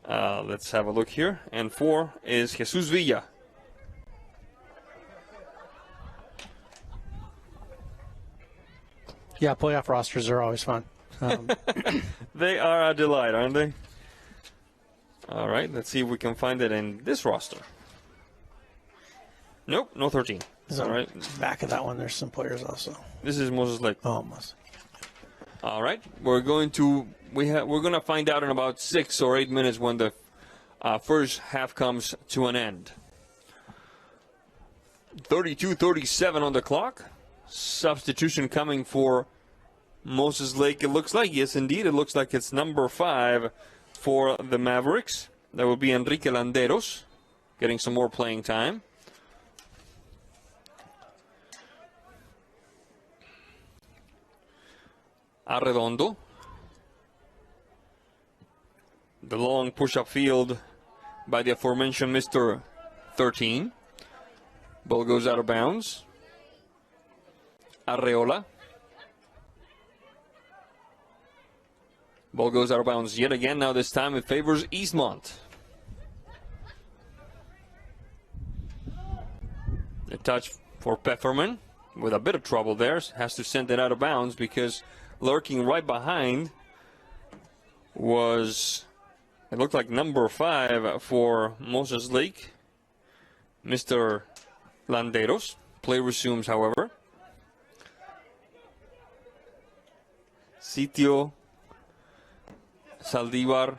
Let's have a look here. And 4 is Jesus Villa. Yeah, playoff rosters are always fun. They are a delight, aren't they? All right, let's see if we can find it in this roster. Nope, no 13. All right. Back of that one, there's some players also. This is Moses Lake. Oh, Moses. All right, we're going to find out in about 6 or 8 minutes when the first half comes to an end. 32-37 on the clock. Substitution coming for Moses Lake. It looks like, yes, indeed, it looks like it's number 5 for the Mavericks. That will be Enrique Landeros, getting some more playing time. Arredondo. The long push-up field by the aforementioned Mr. 13. Ball goes out of bounds. Arreola. Ball goes out of bounds yet again. Now this time it favors Eastmont. A touch for Pfefferman with a bit of trouble there. Has to send it out of bounds because lurking right behind was, it looked like number 5 for Moses Lake, Mr. Landeros. Play resumes, however. Sitio, Saldivar.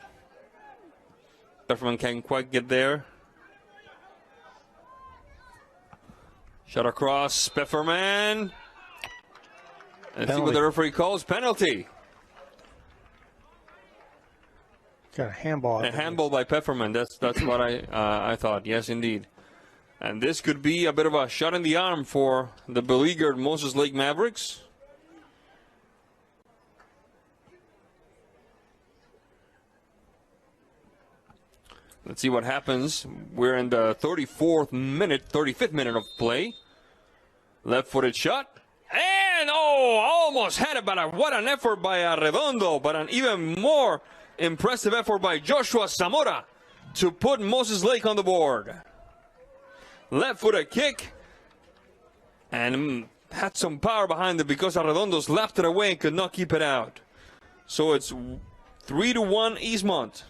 Pfefferman can't quite get there. Shot across, Pfefferman. Let's see what the referee calls. Penalty. Got a handball. A handball by Pfefferman. That's what I thought. Yes, indeed. And this could be a bit of a shot in the arm for the beleaguered Moses Lake Mavericks. Let's see what happens. We're in the 35th minute of play. Left-footed shot. And, almost had it, but what an effort by Arredondo, but an even more impressive effort by Joshua Zamora to put Moses Lake on the board. Left-footed kick. And had some power behind it because Arredondo slapped it away and could not keep it out. So it's 3-1 Eastmont.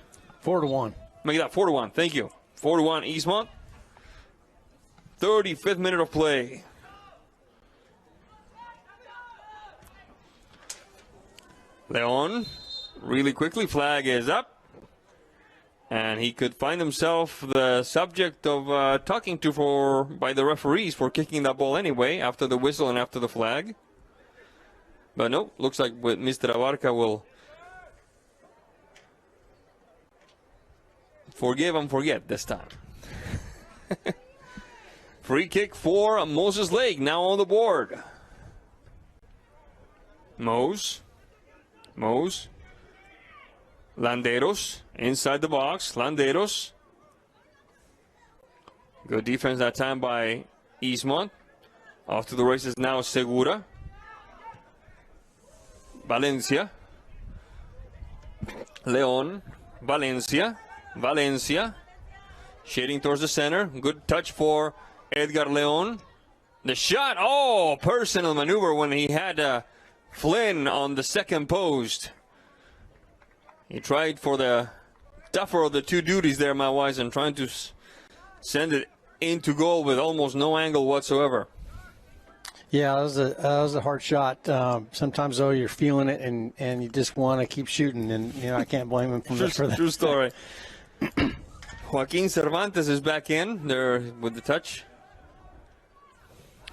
4-1. Make that 4-1. Thank you. 4-1 Eastmont. 35th minute of play. Leon, really quickly, flag is up. And he could find himself the subject of talking to by the referees for kicking that ball anyway, after the whistle and after the flag. But no, looks like Mr. Abarca will forgive and forget this time. Free kick for Moses Lake, now on the board. Mose. Landeros, inside the box. Landeros. Good defense that time by Eastmont. Off to the races now, Segura. Valencia. Leon. Valencia. Shading towards the center. Good touch for Edgar Leon. The shot. Personal maneuver when he had Flynn on the second post. He tried for the tougher of the two duties there, Matt Wisen, trying to send it into goal with almost no angle whatsoever. Yeah, that was a hard shot. Sometimes, though, you're feeling it and you just want to keep shooting, and I can't blame him for that. True story. Joaquin Cervantes is back in there with the touch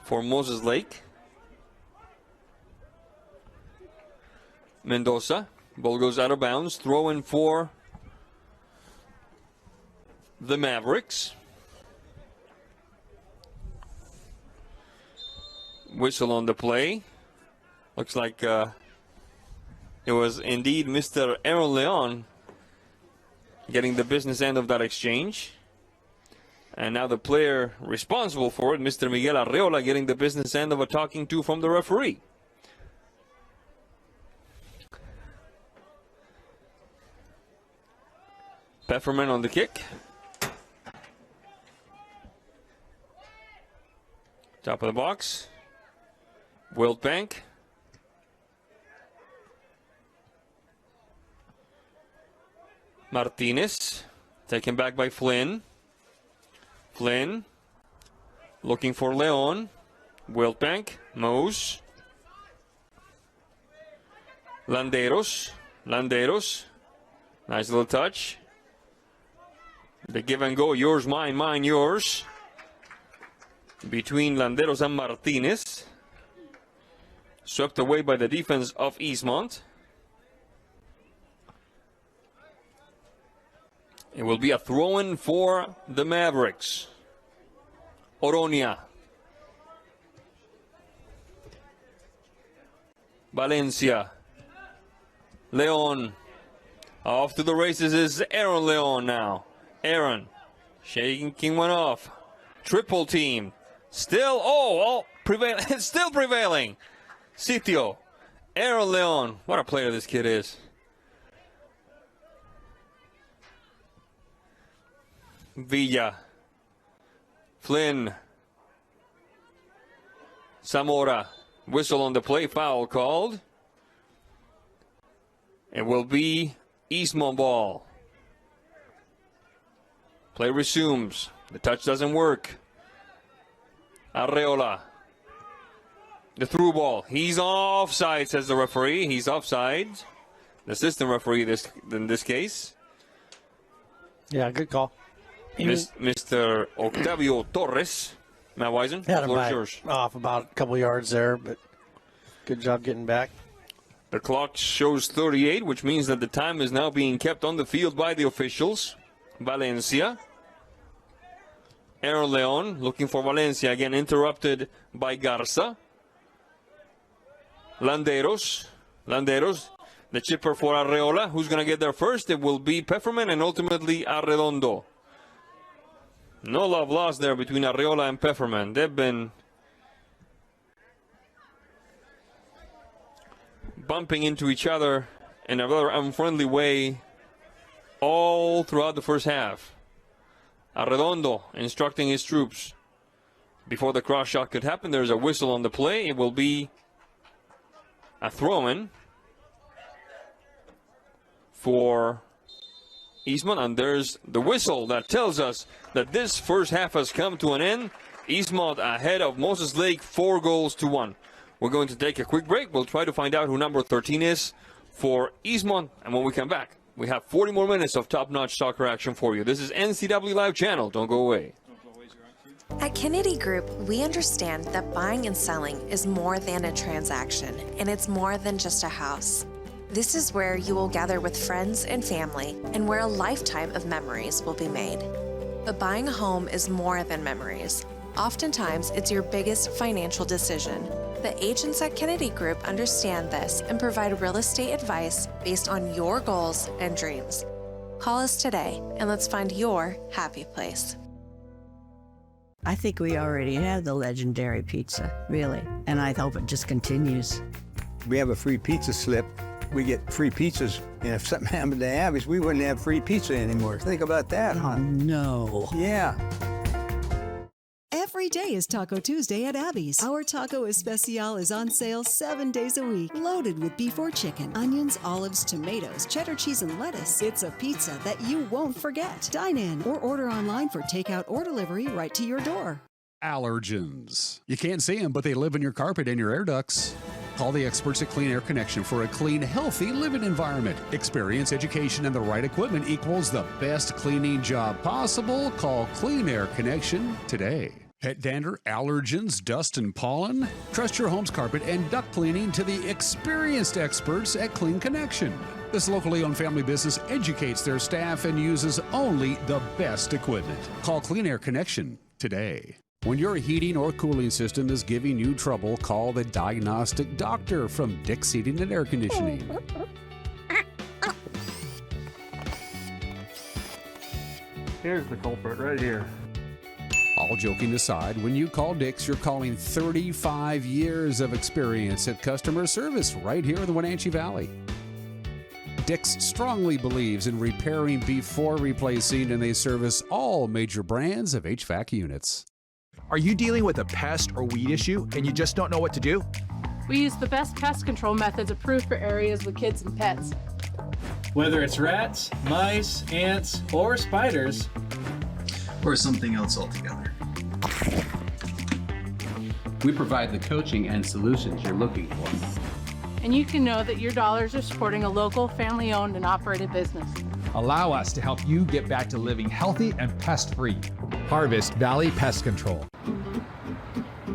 for Moses Lake. Mendoza. Ball goes out of bounds. Throw in for the Mavericks. Whistle on the play. Looks like it was indeed Mr. Aaron Leon getting the business end of that exchange. And now the player responsible for it, Mr. Miguel Arreola, getting the business end of a talking to from the referee. Pfefferman on the kick. Top of the box. Wildbank. Martinez. Taken back by Flynn. Flynn. Looking for Leon. Wildbank. Mose. Landeros. Nice little touch. The give and go, yours, mine, yours. Between Landeros and Martinez. Swept away by the defense of Eastmont. It will be a throw-in for the Mavericks. Oronia. Valencia. Leon. Off to the races is Aaron Leon now. Aaron shaking one off. Triple team. Still, still prevailing. Sitio. Aaron Leon. What a player this kid is. Villa. Flynn. Zamora. Whistle on the play. Foul called. It will be Eastmont ball. Play resumes. The touch doesn't work. Arreola. The through ball. He's offside, says the referee. He's offside. The assistant referee in this case. Yeah, good call. Mr. Octavio Torres. Matt Wisen, Had the him floor is back yours. off about a couple yards there, but good job getting back. The clock shows 38, which means that the time is now being kept on the field by the officials. Valencia. Aaron Leon looking for Valencia, again interrupted by Garza. Landeros, the chipper for Arreola. Who's going to get there first? It will be Pefferman and ultimately Arredondo. No love lost there between Arreola and Pefferman. They've been bumping into each other in a rather unfriendly way all throughout the first half. Arredondo instructing his troops. Before the cross shot could happen, there's a whistle on the play. It will be a throw-in for Eastmont, and there's the whistle that tells us that this first half has come to an end. Eastmont ahead of Moses Lake 4-1. We're going to take a quick break. We'll try to find out who number 13 is for Eastmont, and when we come back, we have 40 more minutes of top-notch soccer action for you. This is NCWLIFE Channel. Don't go away. At Kennedy Group, we understand that buying and selling is more than a transaction, and it's more than just a house. This is where you will gather with friends and family, and where a lifetime of memories will be made. But buying a home is more than memories. Oftentimes, it's your biggest financial decision. The agents at Kennedy Group understand this and provide real estate advice based on your goals and dreams. Call us today, and let's find your happy place. I think we already have the legendary pizza, really, and I hope it just continues. We have a free pizza slip. We get free pizzas, and if something happened to Abby's, we wouldn't have free pizza anymore. Think about that, huh? No. Yeah. Every day is Taco Tuesday at Abby's. Our Taco Especial is on sale 7 days a week, loaded with beef or chicken, onions, olives, tomatoes, cheddar cheese, and lettuce. It's a pizza that you won't forget. Dine in or order online for takeout or delivery right to your door. Allergens. You can't see them, but they live in your carpet and your air ducts. Call the experts at Clean Air Connection for a clean, healthy living environment. Experience, education, and the right equipment equals the best cleaning job possible. Call Clean Air Connection today. Pet dander, allergens, dust, and pollen? Trust your home's carpet and duct cleaning to the experienced experts at Clean Connection. This locally owned family business educates their staff and uses only the best equipment. Call Clean Air Connection today. When your heating or cooling system is giving you trouble, call the diagnostic doctor from Dick's Heating and Air Conditioning. Here's the culprit right here. All joking aside, when you call Dick's, you're calling 35 years of experience at customer service right here in the Wenatchee Valley. Dick's strongly believes in repairing before replacing, and they service all major brands of HVAC units. Are you dealing with a pest or weed issue and you just don't know what to do? We use the best pest control methods approved for areas with kids and pets. Whether it's rats, mice, ants, or spiders, or something else altogether, we provide the coaching and solutions you're looking for. And you can know that your dollars are supporting a local, family-owned and operated business. Allow us to help you get back to living healthy and pest-free. Harvest Valley Pest Control.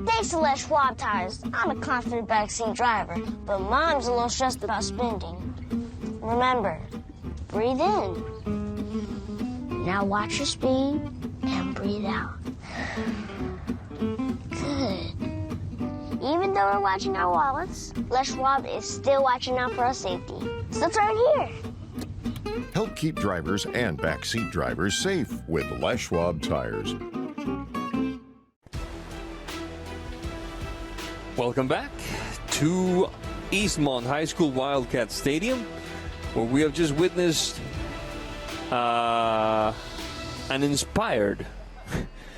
Thanks to Les Schwab Tires, I'm a confident backseat driver, but Mom's a little stressed about spending. Remember, breathe in. Now watch your speed and breathe out. Good. Even though we're watching our wallets, Les Schwab is still watching out for our safety. So it's right here. Help keep drivers and backseat drivers safe with Les Schwab Tires. Welcome back to Eastmont High School Wildcat Stadium, where we have just witnessed an inspired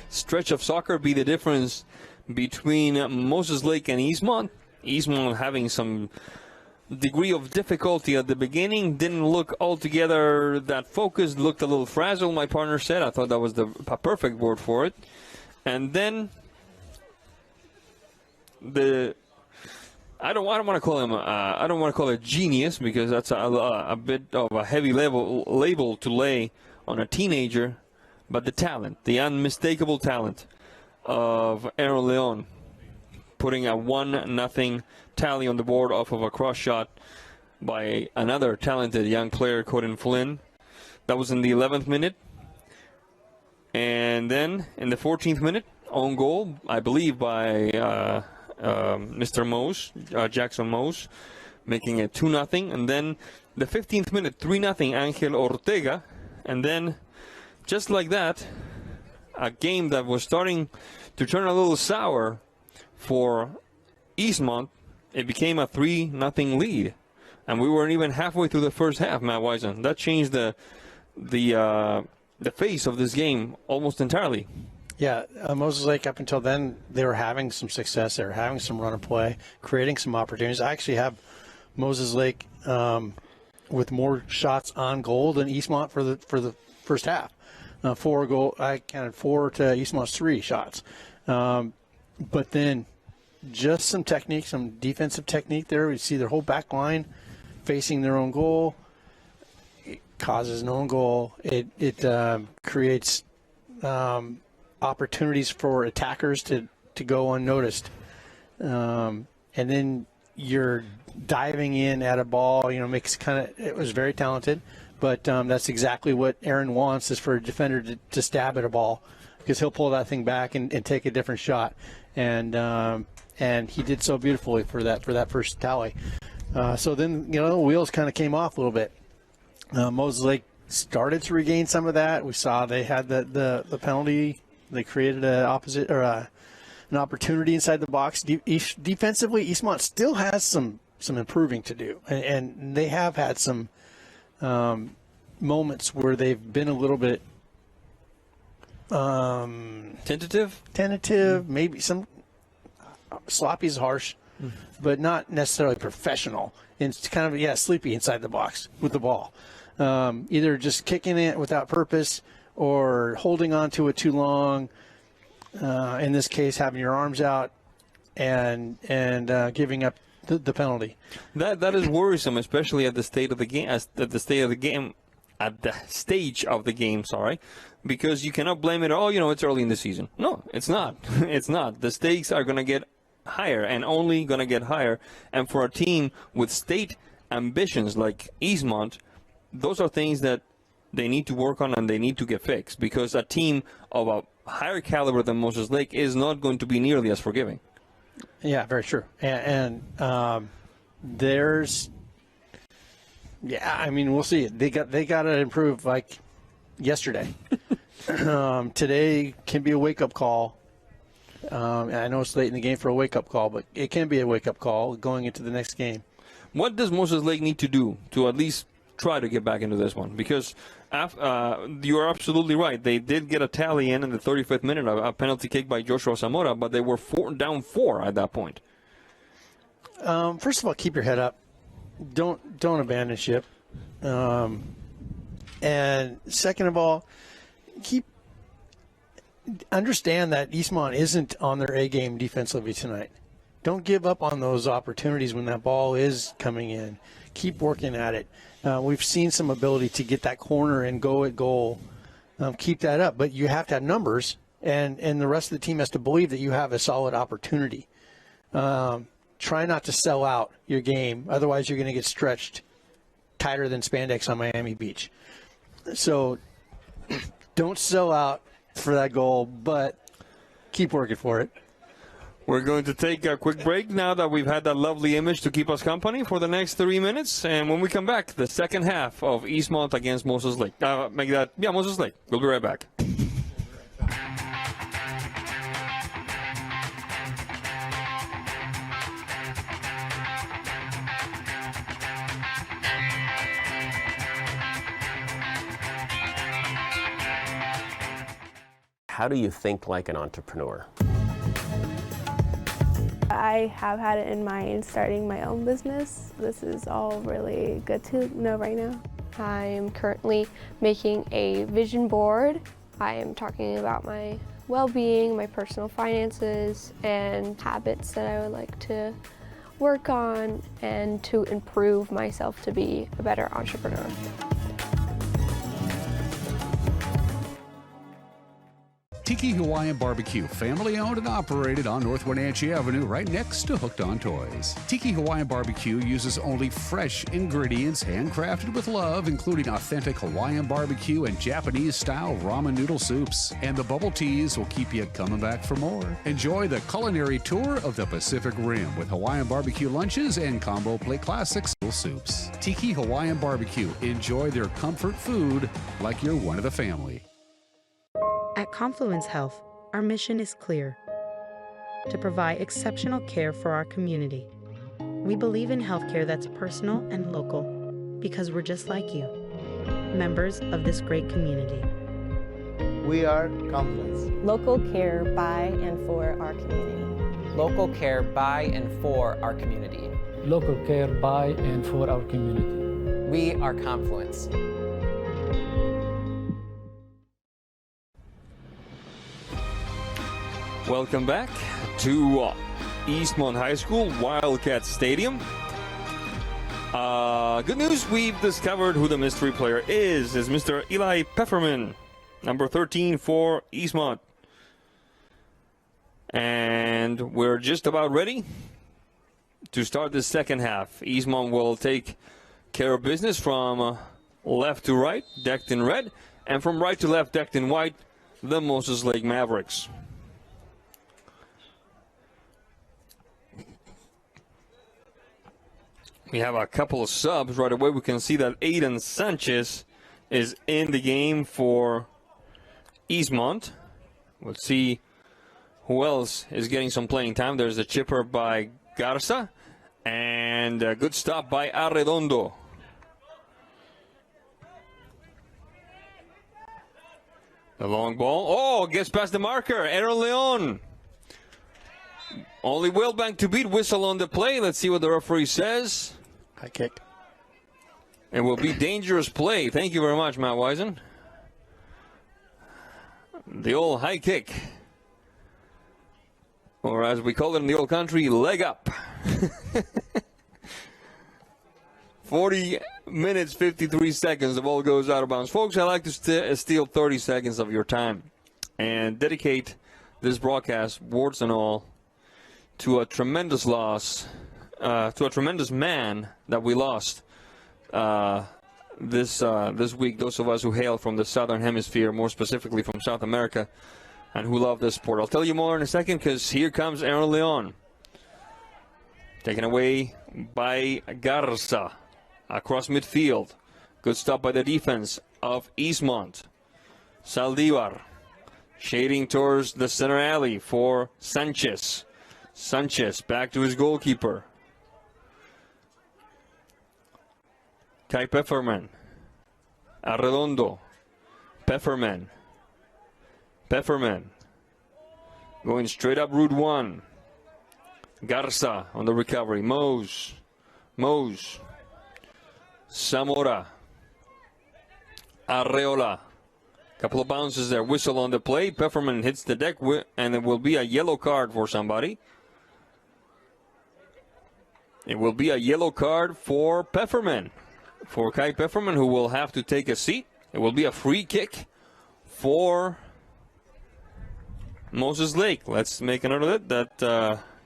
stretch of soccer be the difference between Moses Lake and Eastmont. Eastmont having some degree of difficulty at the beginning, didn't look altogether that focused, looked a little frazzled, my partner said. I thought that was a perfect word for it. And then I don't want to call him I don't want to call it genius, because that's a bit of a heavy label to lay on a teenager, but the talent, the unmistakable talent of Aaron Leon, putting a 1-0 tally on the board off of a cross shot by another talented young player, Coden Flynn. That was in the 11th minute. And then in the 14th minute, own goal, I believe, by Mr. Mose, Jackson Mose, making it 2-0. And then the 15th minute, 3-0, Angel Ortega. And then, just like that, a game that was starting to turn a little sour for Eastmont, it became a 3-0 lead. And we weren't even halfway through the first half, Matt Wisen. That changed the face of this game almost entirely. Yeah, Moses Lake, up until then, they were having some success. They were having some run of play, creating some opportunities. I actually have Moses Lake with more shots on goal than Eastmont for the first half. I counted 4 to Eastmont's 3 shots. But then just some technique, some defensive technique there. We see their whole back line facing their own goal. It causes an own goal. It creates opportunities for attackers to go unnoticed. And then you're diving in at a ball, it was very talented, but that's exactly what Aaron wants, is for a defender to stab at a ball, because he'll pull that thing back and take a different shot. And he did so beautifully for that first tally. So then, the wheels kind of came off a little bit. Moses Lake started to regain some of that. We saw they had the penalty. They created an opportunity inside the box. Defensively, Eastmont still has some improving to do, and they have had some moments where they've been a little bit tentative. Maybe some sloppy is harsh, but not necessarily professional. And it's kind of sleepy inside the box with the ball, either just kicking it without purpose or holding on to it too long. In this case, having your arms out and giving up the penalty. That is worrisome, especially at the state of the game. At the stage of the game, sorry, because you cannot blame it. It's early in the season. No, it's not. It's not. The stakes are going to get higher, and only going to get higher. And for a team with state ambitions like Eastmont, those are things that they need to work on and they need to get fixed, because a team of a higher caliber than Moses Lake is not going to be nearly as forgiving. Yeah, very true. And we'll see. They got to improve like yesterday. Today can be a wake-up call. I know it's late in the game for a wake-up call, but it can be a wake-up call going into the next game. What does Moses Lake need to do to at least try to get back into this one? Because you are absolutely right. They did get a tally in the 35th minute, a penalty kick by Joshua Zamora, but they were down 4 at that point. First of all, keep your head up. Don't abandon ship. And second of all, understand that Eastmont isn't on their A game defensively tonight. Don't give up on those opportunities when that ball is coming in. Keep working at it. We've seen some ability to get that corner and go at goal. Keep that up, but you have to have numbers, and the rest of the team has to believe that you have a solid opportunity. Try not to sell out your game, otherwise you're going to get stretched tighter than spandex on Miami Beach. So don't sell out for that goal, but keep working for it. We're going to take a quick break now that we've had that lovely image to keep us company for the next 3 minutes. And when we come back, the second half of Eastmont against Moses Lake. Moses Lake. We'll be right back. how do you think like an entrepreneur? I have had it in mind starting my own business. This is all really good to know right now. I am currently making a vision board. I am talking about my well-being, my personal finances, and habits that I would like to work on and to improve myself to be a better entrepreneur. Tiki Hawaiian Barbecue, family owned and operated on North Wenatchee Avenue, right next to Hooked on Toys. Tiki Hawaiian Barbecue uses only fresh ingredients handcrafted with love, including authentic Hawaiian barbecue and Japanese-style ramen noodle soups. And the bubble teas will keep you coming back for more. Enjoy the culinary tour of the Pacific Rim with Hawaiian barbecue lunches and combo plate classics soups. Tiki Hawaiian Barbecue. Enjoy their comfort food like you're one of the family. At Confluence Health, our mission is clear: to provide exceptional care for our community. We believe in healthcare that's personal and local because we're just like you, members of this great community. We are Confluence. Local care by and for our community. Local care by and for our community. Local care by and for our community. We are Confluence. Welcome back to Eastmont High School, Wildcat Stadium. Good news, we've discovered who the mystery player is Mr. Eli Pefferman, number 13 for Eastmont. And we're just about ready to start the second half. Eastmont will take care of business from left to right, decked in red, and from right to left, decked in white, the Moses Lake Mavericks. We have a couple of subs right away. We can see that Aiden Sanchez is in the game for Eastmont. We'll see who else is getting some playing time. There's a chipper by Garza and a good stop by Arredondo. The long ball. Oh, gets past the marker. Aaron Leon. Only Wildbank to beat. Whistle on the play. Let's see what the referee says. High kick. It will be dangerous play. Thank you very much, Matt Wisen. The old high kick. Or as we call it in the old country, leg up. 40 minutes, 53 seconds. The ball goes out of bounds. Folks, I'd like to steal 30 seconds of your time and dedicate this broadcast, warts and all, to a tremendous loss, to a tremendous man that we lost this week. Those of us who hail from the Southern Hemisphere, more specifically from South America, and who love this sport. I'll tell you more in a second, because here comes Aaron Leon. Taken away by Garza across midfield. Good stop by the defense of Eastmont. Saldivar shading towards the center alley for Sanchez. Sanchez back to his goalkeeper. Kai Pefferman. Arredondo. Pefferman. Pefferman. Going straight up Route 1. Garza on the recovery. Mose. Zamora. Arreola. Couple of bounces there. Whistle on the play. Pefferman hits the deck, and it will be a yellow card for somebody. It will be a yellow card for Pefferman. For Kai Pefferman, who will have to take a seat. It will be a free kick for Moses Lake. Let's make a note of it, that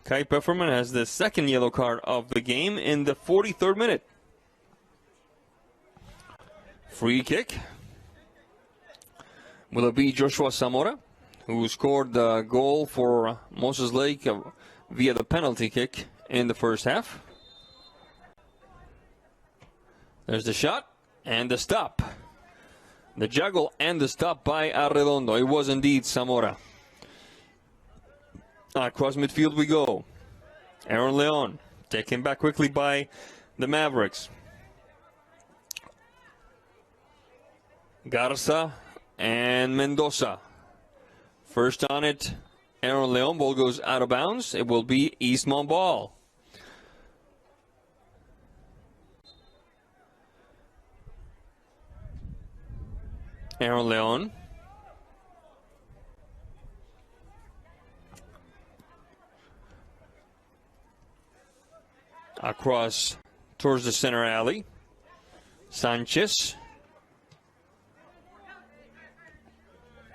Kai Pefferman has the second yellow card of the game in the 43rd minute. Free kick. Will it be Joshua Zamora, who scored the goal for Moses Lake via the penalty kick in the first half? There's the shot and the stop. The juggle and the stop by Arredondo. It was indeed Zamora. Across midfield we go. Aaron Leon taken back quickly by the Mavericks. Garza and Mendoza First on it, Aaron Leon. Ball goes out of bounds. It will be Eastmont ball. Aaron Leon. Across towards the center alley. Sanchez.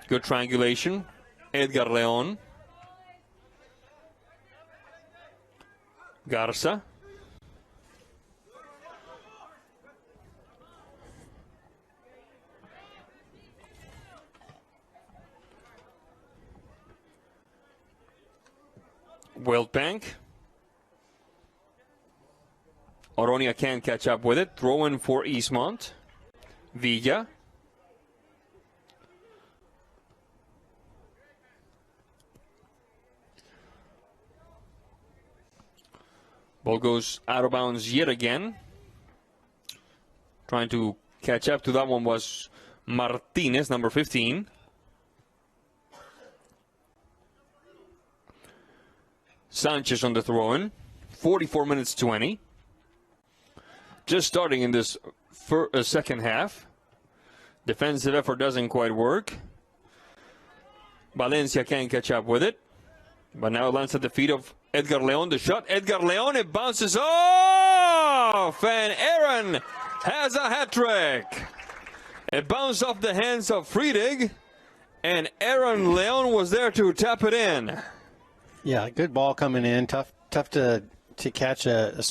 Good triangulation. Edgar Leon. Garza. Wildbank. Oronia can't catch up with it. Throw in for Eastmont. Villa. Ball goes out of bounds yet again. Trying to catch up to that one was Martinez, number 15. Sanchez on the throw-in. 44 minutes 20. Just starting in this second half. Defensive effort doesn't quite work. Valencia can't catch up with it. But now it lands at the feet of Edgar Leon. The shot, Edgar Leon, it bounces off! And Aaron has a hat trick. It bounced off the hands of Friedig. And Aaron Leon was there to tap it in. Yeah, good ball coming in. Tough to catch a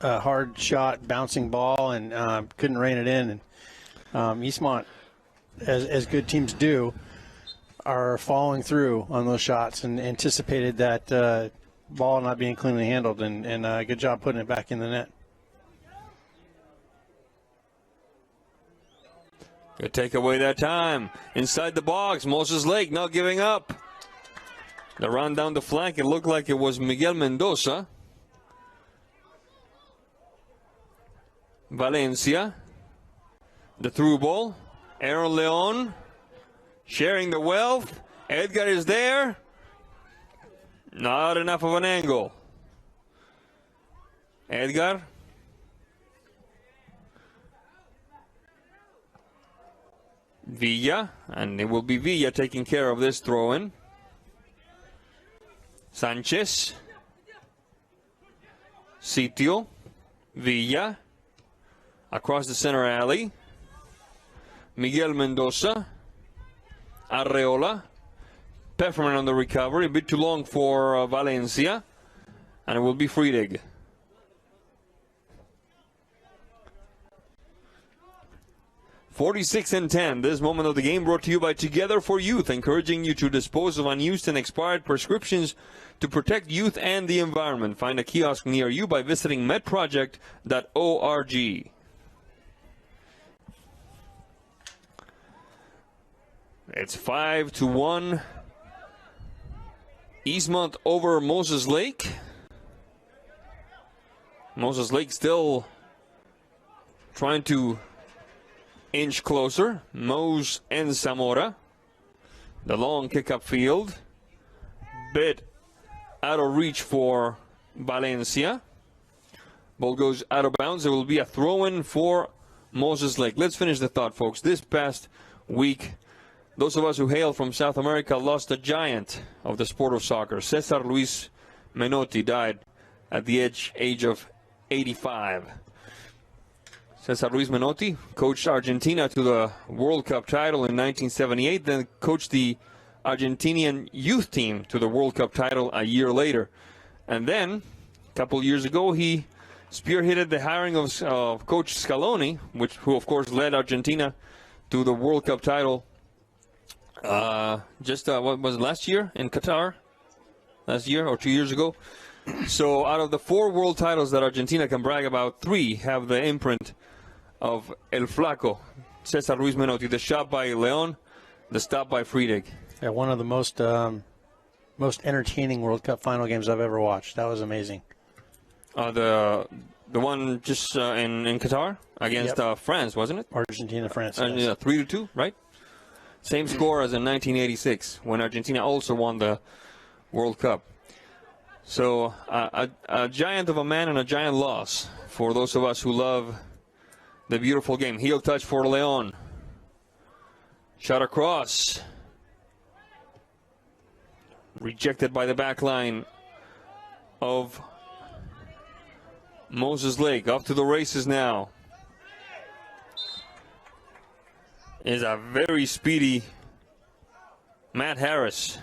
hard shot, bouncing ball, and couldn't rein it in. And Eastmont, as good teams do, are following through on those shots and anticipated that ball not being cleanly handled, and good job putting it back in the net. Good takeaway that time. Inside the box, Moses Lake not giving up. The run down the flank, it looked like it was Miguel Mendoza. Valencia. The through ball. Aaron Leon sharing the wealth. Edgar is there. Not enough of an angle. Edgar. Villa. And it will be Villa taking care of this throw-in. Sanchez. Sitio. Villa. Across the center alley. Miguel Mendoza. Arreola. Pefferman on the recovery. A bit too long for Valencia. And it will be Friedig. (46-10). This moment of the game brought to you by Together for Youth, encouraging you to dispose of unused and expired prescriptions to protect youth and the environment. Find a kiosk near you by visiting medproject.org. It's 5-1. Eastmont over Moses Lake. Moses Lake still trying to inch closer. Mose and Zamora. The long kick up field. Bit out of reach for Valencia. Ball goes out of bounds. There will be a throw-in for Moses Lake. Let's finish the thought, folks. This past week, those of us who hail from South America lost a giant of the sport of soccer. Cesar Luis Menotti died at the age of 85. Cesar Luis Menotti coached Argentina to the World Cup title in 1978, then coached the Argentinian youth team to the World Cup title a year later. And then, a couple years ago, he spearheaded the hiring of Coach Scaloni, who of course led Argentina to the World Cup title what was it, last year in Qatar? Last year or 2 years ago? So out of the 4 world titles that Argentina can brag about, 3 have the imprint of El Flaco, Cesar Luis Menotti. The shot by Leon, the stop by Friedig. Yeah, one of the most entertaining World Cup final games I've ever watched. That was amazing. The one just in Qatar against France, wasn't it? Argentina, France. Yes. 3-2, right? Same score as in 1986 when Argentina also won the World Cup. So a giant of a man and a giant loss for those of us who love the beautiful game. Heel touch for Leon. Shot across. Rejected by the back line of Moses Lake. Off to the races now. Is a very speedy Matt Harris.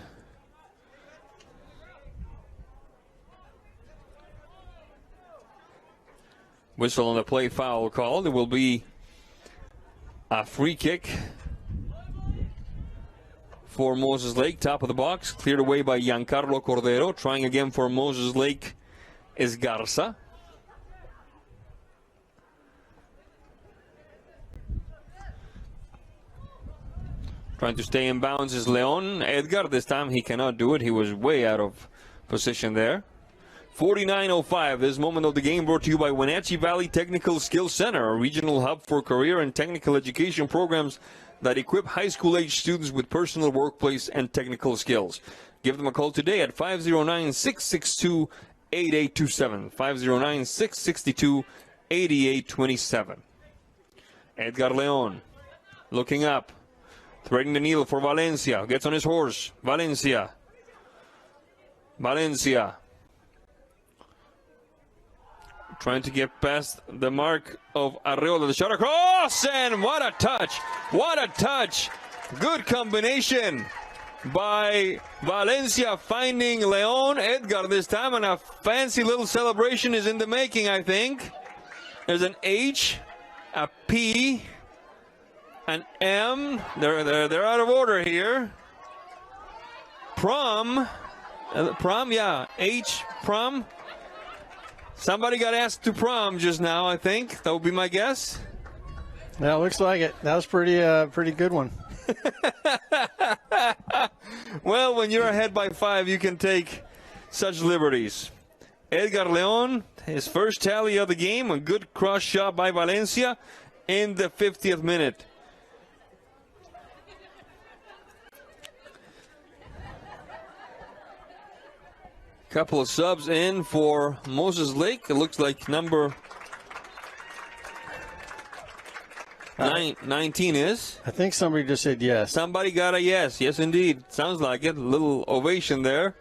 Whistle on the play, foul called. It will be a free kick for Moses Lake. Top of the box, cleared away by Giancarlo Cordero. Trying again for Moses Lake is Garza. Trying to stay in bounds is Leon. Edgar, this time he cannot do it. He was way out of position there. 49:05, this moment of the game brought to you by Wenatchee Valley Technical Skills Center, a regional hub for career and technical education programs that equip high school age students with personal, workplace, and technical skills. Give them a call today at 509-662-8827. 509-662-8827. Edgar Leon looking up. Threading the needle for Valencia. Gets on his horse. Valencia. Trying to get past the mark of Arreola. The shot across. And what a touch. What a touch. Good combination by Valencia finding Leon. Edgar this time. And a fancy little celebration is in the making, I think. There's an H. A P. An M, they're out of order here. Prom, yeah, H, prom. Somebody got asked to prom just now, I think. That would be my guess. Yeah, looks like it. That was pretty good one. Well, when you're ahead by 5, you can take such liberties. Edgar Leon, his first tally of the game, a good cross shot by Valencia in the 50th minute. Couple of subs in for Moses Lake. It looks like number 19 is. I think somebody just said yes. Somebody got a yes. Yes, indeed. Sounds like it. A little ovation there.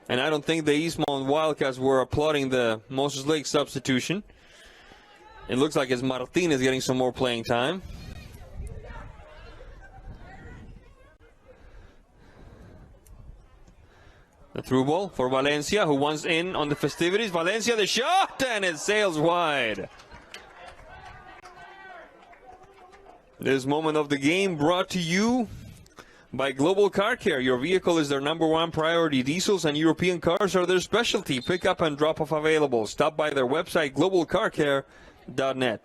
And I don't think the Eastmont Wildcats were applauding the Moses Lake substitution. It looks like it's Martinez getting some more playing time. The through ball for Valencia, who wants in on the festivities. Valencia, the shot, and it sails wide. This moment of the game brought to you by Global Car Care. Your vehicle is their #1 priority. Diesels and European cars are their specialty. Pick up and drop off available. Stop by their website, globalcarcare.net.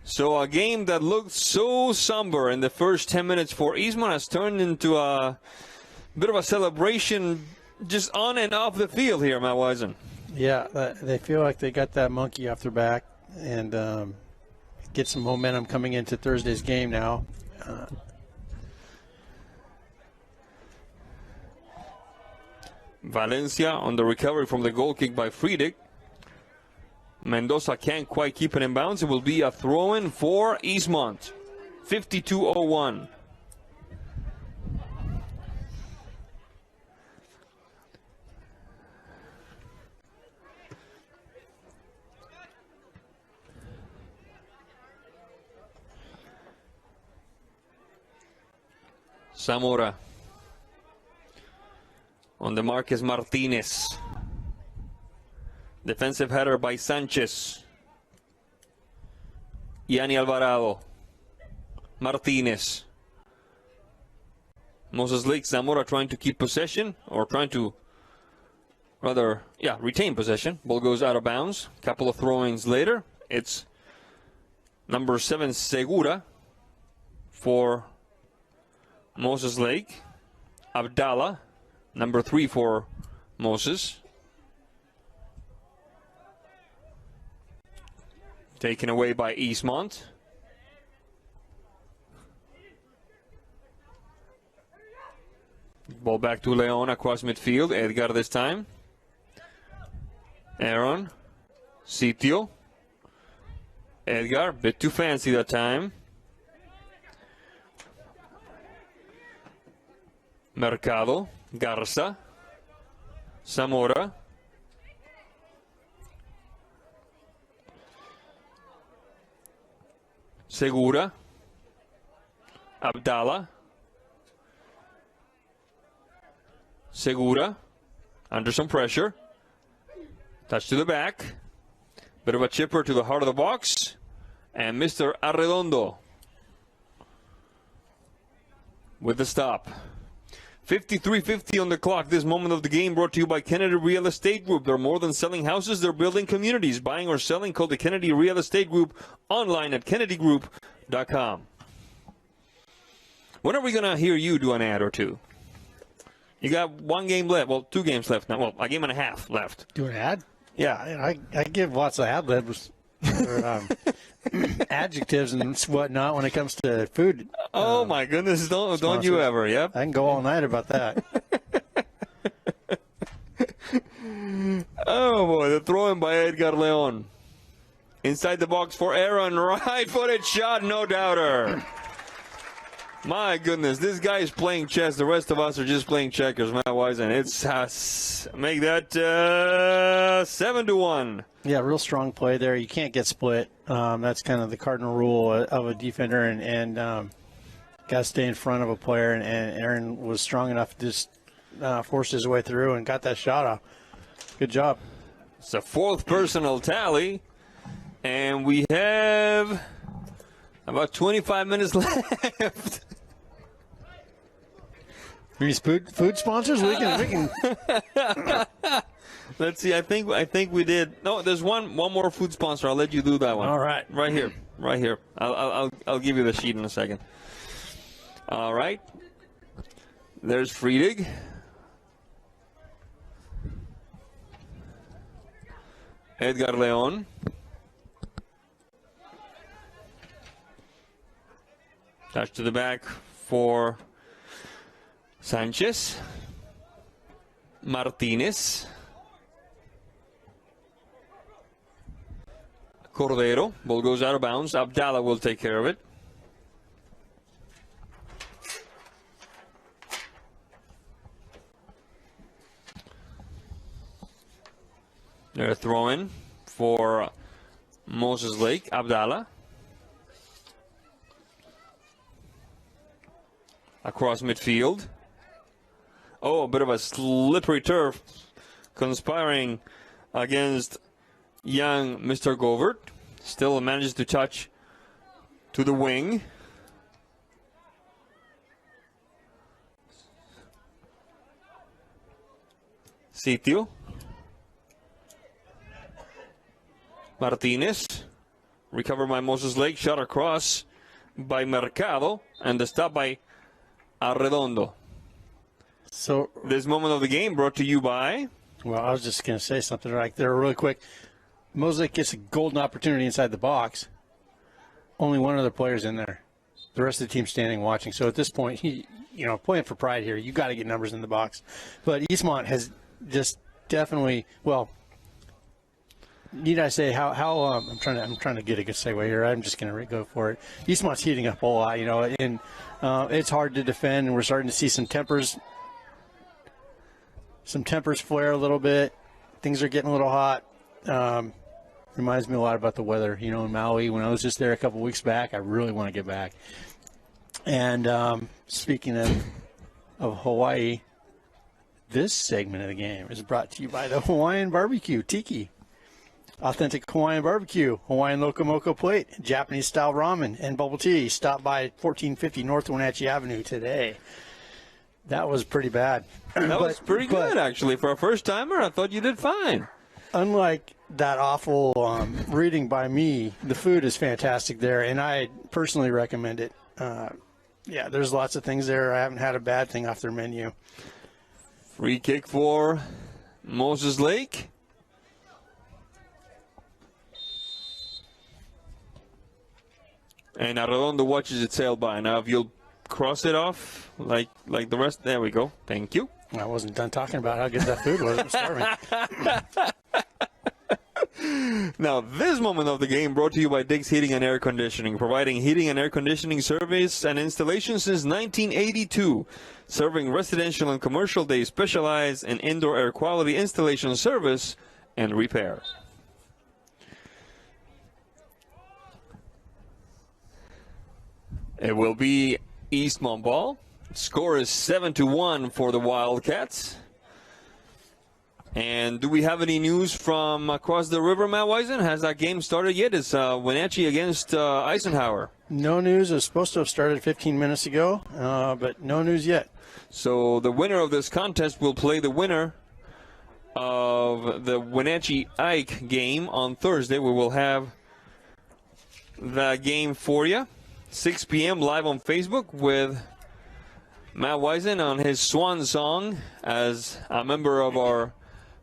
So a game that looked so somber in the first 10 minutes for Eastmont has turned into a bit of a celebration just on and off the field here, Matt Wisen. Yeah, they feel like they got that monkey off their back and get some momentum coming into Thursday's game now. Valencia on the recovery from the goal kick by Friedrich. Mendoza can't quite keep it in bounds. It will be a throw-in for Eastmont. 52:01. Zamora. On the mark is Martinez. Defensive header by Sanchez. Yanni Alvarado. Martinez. Moses Lake. Zamora trying to keep possession, or trying to retain possession. Ball goes out of bounds. Couple of throw-ins later. It's number 7 Segura for Moses Lake. Abdallah, number 3 for Moses. Taken away by Eastmont. Ball back to Leon across midfield. Edgar this time. Aaron. Sitio. Edgar, bit too fancy that time. Mercado. Garza. Zamora. Segura. Abdallah. Segura. Under some pressure. Touch to the back. Bit of a chipper to the heart of the box. And Mr. Arredondo with the stop. 53:50 on the clock. This moment of the game brought to you by Kennedy Real Estate Group. They're more than selling houses, they're building communities. Buying or selling, call the Kennedy Real Estate Group online at kennedygroup.com. When are we going to hear you do an ad or two? You got one game left. Well, 2 games left now. Well, a game and a half left. Do an ad? Yeah. I give lots of ad libs. Or, adjectives and whatnot when it comes to food. Oh my goodness! Don't you ever? Yep. I can go all night about that. Oh boy, the throw in by Edgar Leon. Inside the box for Aaron, right-footed shot, no doubter. My goodness, this guy is playing chess. The rest of us are just playing checkers, Matt Wisen. It's make that 7-1. Yeah, real strong play there. You can't get split. That's kind of the cardinal rule of a defender, and got to stay in front of a player. And Aaron was strong enough to just force his way through and got that shot off. Good job. It's a 4th personal tally, and we have about 25 minutes left. These food sponsors, we can. Let's see. I think we did. No, there's one more food sponsor. I'll let you do that one. All right. Right here. I'll give you the sheet in a second. All right. There's Friedig. Edgar Leon. Touch to the back for Sanchez. Martinez. Cordero. Ball goes out of bounds. Abdallah will take care of it. They're throwing for Moses Lake. Abdallah. Across midfield. Oh, a bit of a slippery turf conspiring against young Mr. Govert. Still manages to touch to the wing. Sitio. Martinez. Recovered by Moses Lake. Shot across by Mercado. And the stop by Arredondo. So this moment of the game brought to you by. Well, I was just going to say something right there really quick. Mosaic gets a golden opportunity inside the box. Only one other player's in there. The rest of the team's standing watching. So at this point, playing for pride here, you got to get numbers in the box. But Eastmont has just definitely, well, need I say how I'm trying to get a good segue here. I'm just going to go for it. Eastmont's heating up a lot, and it's hard to defend, and we're starting to see some tempers flare a little bit. Things are getting a little hot. Reminds me a lot about the weather, in Maui. When I was just there a couple weeks back, I really want to get back. And speaking of Hawaii, this segment of the game is brought to you by the Hawaiian Barbecue, Tiki. Authentic Hawaiian barbecue, Hawaiian Locomoco plate, Japanese-style ramen, and bubble tea. Stop by 1450 North Wenatchee Avenue today. That was pretty bad. That was pretty good, actually. For a first-timer, I thought you did fine. Unlike that awful reading by me, the food is fantastic there, and I personally recommend it. There's lots of things there. I haven't had a bad thing off their menu. Free kick for Moses Lake. And Arredondo watches it sail by. Now, if you'll cross it off like the rest, there we go. Thank you. I wasn't done talking about how good that food was. I'm starving. Now, this moment of the game brought to you by Dick's Heating and Air Conditioning, providing heating and air conditioning service and installation since 1982. Serving residential and commercial, they specialize in indoor air quality installation service and repair. It will be Eastmont ball. Score is 7-1 for the Wildcats. And do we have any news from across the river, Matt Wisen? Has that game started yet? It's Wenatchee against Eisenhower. No news. It was supposed to have started 15 minutes ago, but no news yet. So the winner of this contest will play the winner of the Wenatchee-Ike game on Thursday. We will have that game for you. 6 p.m. live on Facebook with Matt Wisen on his swan song as a member of our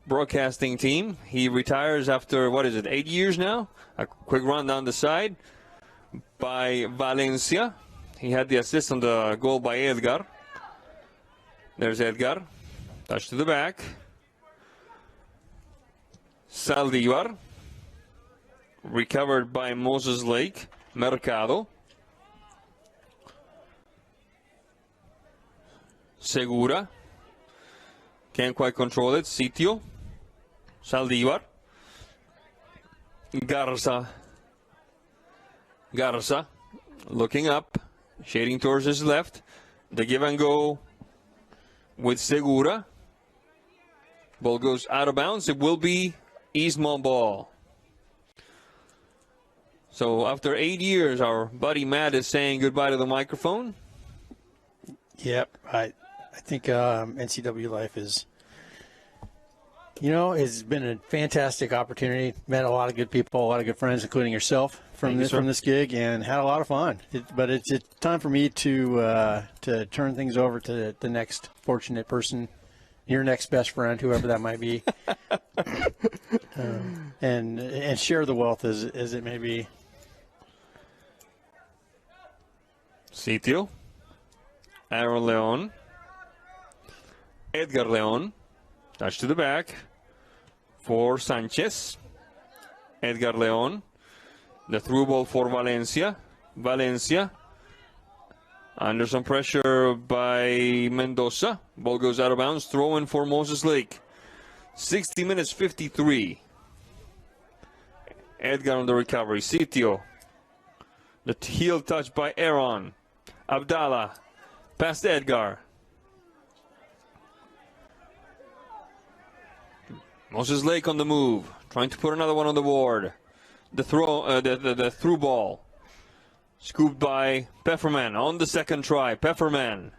broadcasting team. He retires after, 8 years now? A quick run down the side by Valencia. He had the assist on the goal by Edgar. There's Edgar. Touch to the back. Saldivar. Recovered by Moses Lake. Mercado. Segura. Can't quite control it. Sitio. Saldivar. Garza. Looking up. Shading towards his left. The give and go with Segura. Ball goes out of bounds. It will be Eastmont ball. So after 8 years, our buddy Matt is saying goodbye to the microphone. Yep. I think NCWLIFE is, it's been a fantastic opportunity. Met a lot of good people, a lot of good friends, including yourself from this gig, and had a lot of fun. But it's time for me to turn things over to the next fortunate person, your next best friend, whoever that might be, and share the wealth as it may be. Sitio. Aaron Leon. Edgar Leon. Touch to the back for Sanchez. Edgar Leon. The through ball for Valencia. Under some pressure by Mendoza. Ball goes out of bounds. Throw in for Moses Lake. 60 minutes 53. Edgar on the recovery. Sitio. The heel touch by Aaron. Abdallah. Past Edgar. Moses Lake on the move. Trying to put another one on the board. The through ball. Scooped by Pefferman on the second try. Pefferman.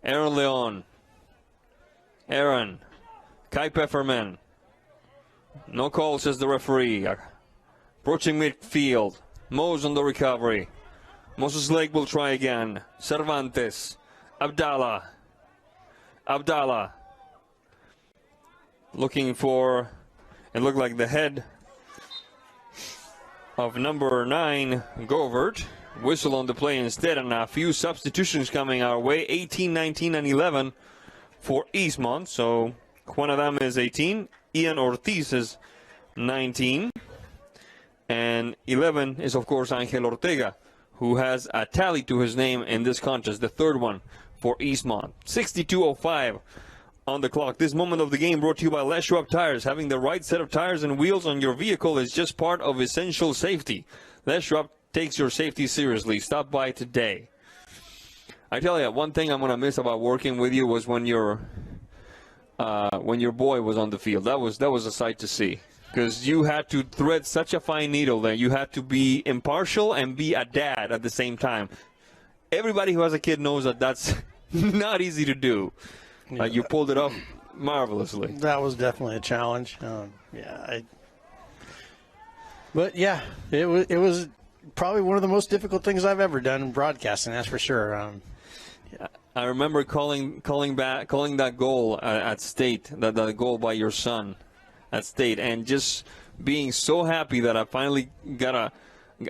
Aaron Leon. Aaron. Kai Pefferman. No call, says the referee. Approaching midfield. Mose on the recovery. Moses Lake will try again. Cervantes. Abdallah. Looking for, it looked like the head of number 9, Govert. Whistle on the play instead, and a few substitutions coming our way. 18, 19, and 11 for Eastmont. So one of them is 18. Ian Ortiz is 19. And 11 is, of course, Angel Ortega, who has a tally to his name in this contest, the third one for Eastmont. 62:05 on the clock. This moment of the game brought to you by Les Schwab Tires. Having the right set of tires and wheels on your vehicle is just part of essential safety. Les Schwab takes your safety seriously. Stop by today. I tell you, one thing I'm going to miss about working with you was when your boy was on the field. That was a sight to see. Because you had to thread such a fine needle there. You had to be impartial and be a dad at the same time. Everybody who has a kid knows that that's not easy to do. You pulled it off marvelously. That was definitely a challenge. But it was probably one of the most difficult things I've ever done in broadcasting. That's for sure. I remember calling that goal at State, that goal by your son at State, and just being so happy that I finally got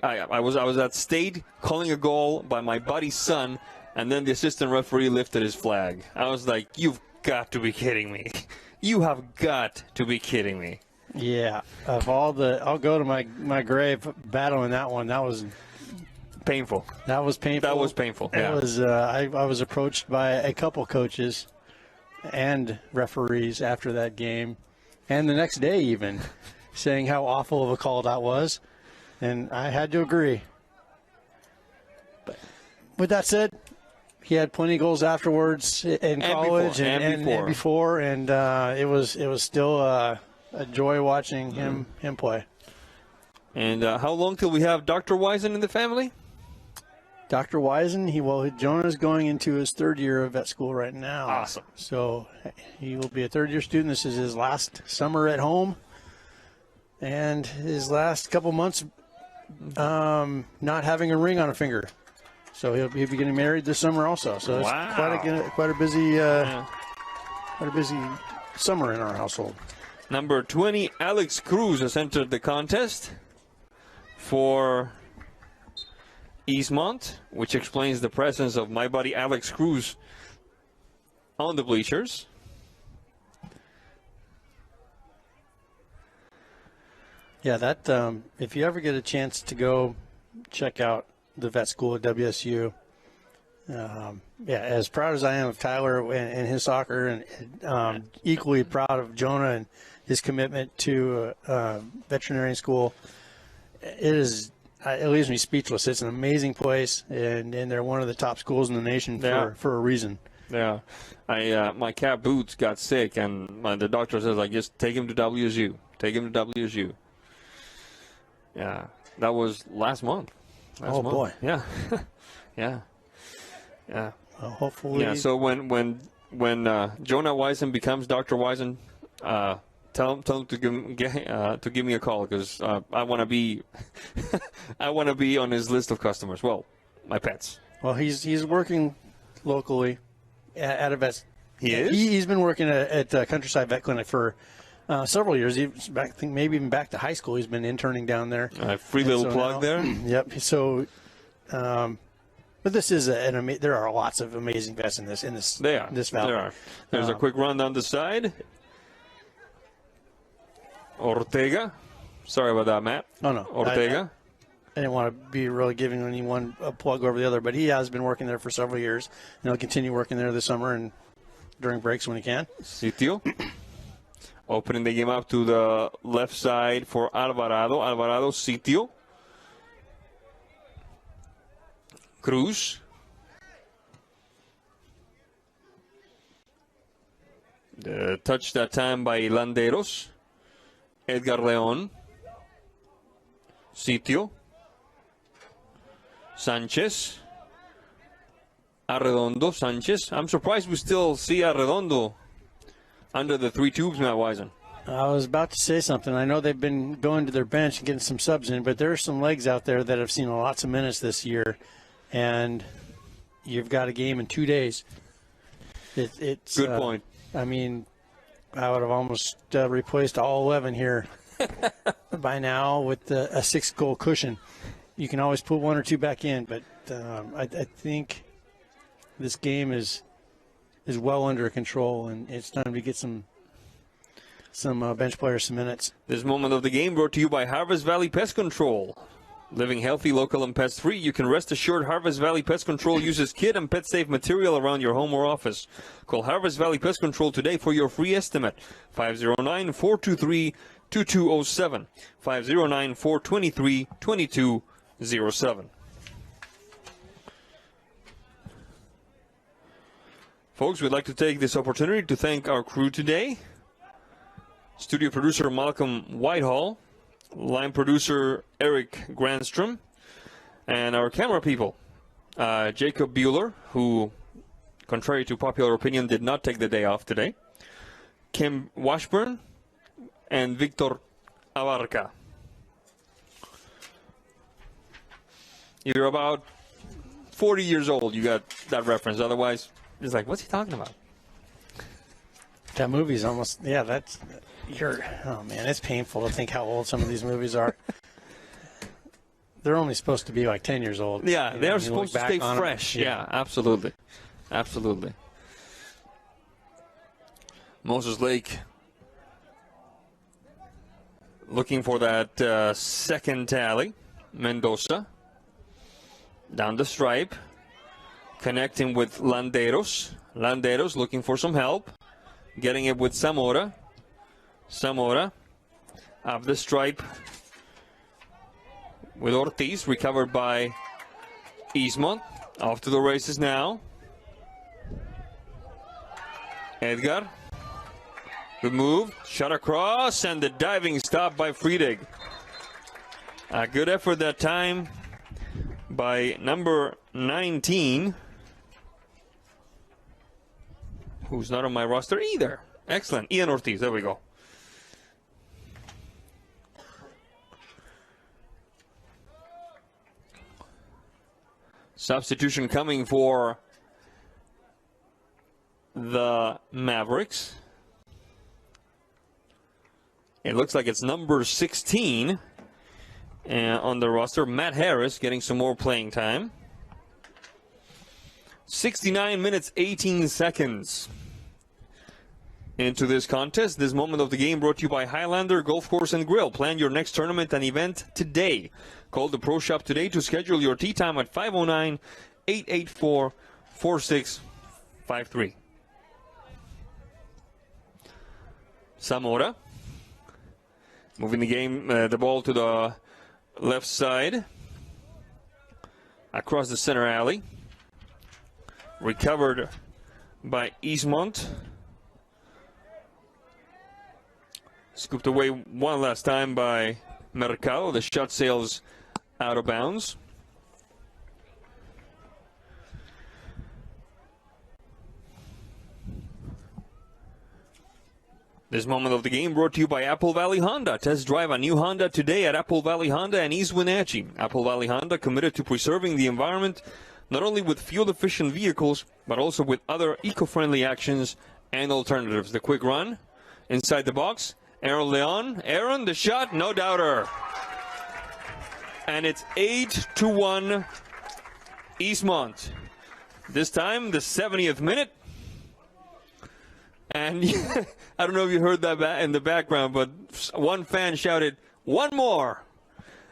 I was at state calling a goal by my buddy's son, and then the assistant referee lifted his flag. I was like, you've got to be kidding me. You have got to be kidding me. Yeah, of all the, I'll go to my grave battling that one. That was painful. That was painful. That was painful. Yeah. It was. I was approached by a couple coaches and referees after that game, and the next day even, saying how awful of a call that was, and I had to agree. But with that said, he had plenty of goals afterwards in college and before, and it was still a joy watching him play. And how long till we have Dr. Wisen in the family? Dr. Wisen, Jonah's going into his third year of vet school right now. Awesome. So he will be a third-year student. This is his last summer at home, and his last couple months not having a ring on a finger. So he'll be getting married this summer also. So it's quite a busy summer in our household. Number 20, Alex Cruz has entered the contest for Eastmont, which explains the presence of my buddy Alex Cruz on the bleachers. Yeah, that if you ever get a chance to go check out the vet school at WSU, as proud as I am of Tyler and his soccer, and equally proud of Jonah and his commitment to veterinarian school, it leaves me speechless. It's an amazing place, and they're one of the top schools in the nation for a reason. Yeah, my cat Boots got sick, and the doctor says, like, just take him to WSU. Take him to WSU. Yeah, that was last month. Boy. Yeah, yeah. Well, hopefully. Yeah. So when Jonah Wisen becomes Dr. Wisen, tell him to give me a call, because I want to be on his list of customers. Well, my pets. Well, he's working locally at a vet. He is. He's been working at Countryside Vet Clinic for several years. I think maybe even back to high school. He's been interning down there. Free little plug there. Yep. So, but this is there are lots of amazing vets in this valley. There are. There's a quick run down the side. Ortega. Sorry about that, Matt. Oh, no. Ortega. I didn't want to be really giving anyone a plug over the other, but he has been working there for several years, and he'll continue working there this summer and during breaks when he can. Sitio. Opening the game up to the left side for Alvarado. Alvarado, Sitio. Cruz. The touch that time by Landeros. Edgar León. Sitio. Sanchez. Arredondo. Sanchez. I'm surprised we still see Arredondo under the three tubes, Matt Wisen. I was about to say something. I know they've been going to their bench and getting some subs in, but there are some legs out there that have seen lots of minutes this year, and you've got a game in 2 days. It's good point. I mean, I would have almost replaced all 11 here by now with a 6-goal cushion. You can always put one or two back in, but I think this game is well under control, and it's time to get some bench players some minutes. This moment of the game brought to you by Harvest Valley Pest Control. Living healthy, local, and pest-free, you can rest assured Harvest Valley Pest Control uses kid and pet-safe material around your home or office. Call Harvest Valley Pest Control today for your free estimate. 509-423-2207. 509-423-2207. Folks, we'd like to take this opportunity to thank our crew today. Studio producer Malcolm Whitehall, line producer Eric Grandstrom, and our camera people, Jacob Bueller, who, contrary to popular opinion, did not take the day off today, Kim Washburn, and Victor Abarca. You're about 40 years old, you got that reference. Otherwise, it's like, what's he talking about? That movie's almost, oh man, it's painful to think how old some of these movies are. they're only supposed to be like 10 years old. Yeah, You they're know, supposed you to look stay back on them. fresh. Yeah, absolutely. Absolutely. Moses Lake looking for that second tally. Mendoza down the stripe, connecting with Landeros. Landeros looking for some help, getting it with Zamora. Zamora up the stripe with Ortiz, recovered by Eastmont. Off to the races now. Edgar, good move, shot across, and the diving stop by Friedig. A good effort that time by number 19, who's not on my roster either. Excellent, Ian Ortiz, there we go. Substitution coming for the Mavericks. It looks like it's number 16 on the roster. Matt Harris getting some more playing time. 69 minutes, 18 seconds into this contest. This moment of the game brought to you by Highlander Golf Course and Grill. Plan your next tournament and event today. Call the Pro Shop today to schedule your tee time at 509-884-4653. Zamora moving the ball to the left side across the center alley. Recovered by Eastmont. Scooped away one last time by Mercado. The shot sails out of bounds. This moment of the game brought to you by Apple Valley Honda. Test drive a new Honda today at Apple Valley Honda and East Wenatchee. Apple Valley Honda committed to preserving the environment, not only with fuel-efficient vehicles, but also with other eco-friendly actions and alternatives. The quick run inside the box. Aaron Leon. Aaron, the shot, no doubter. And it's 8-1 Eastmont. This time, the 70th minute. And I don't know if you heard that in the background, but one fan shouted, "One more."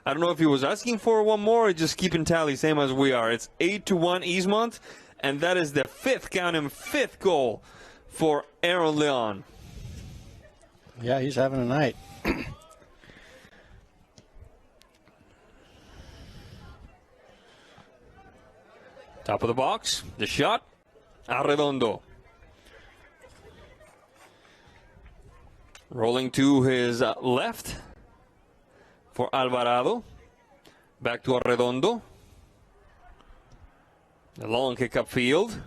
I don't know if he was asking for one more or just keeping tally, same as we are. It's 8-1 Eastmont, and that is the fifth goal for Aaron Leon. Yeah, he's having a night. Top of the box, the shot, Arredondo. Rolling to his left for Alvarado. Back to Arredondo. The long kick upfield.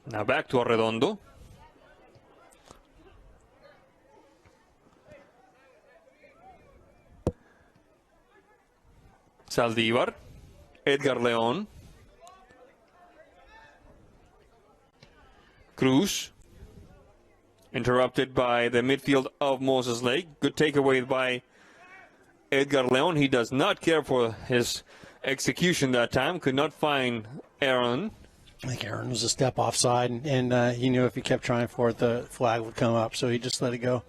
Now back to Arredondo. Saldívar. Edgar León. Cruz. Interrupted by the midfield of Moses Lake. Good takeaway by Edgar León. He does not care for his execution that time. Could not find Aaron. I think Aaron was a step offside, and he knew if he kept trying for it, the flag would come up, so he just let it go.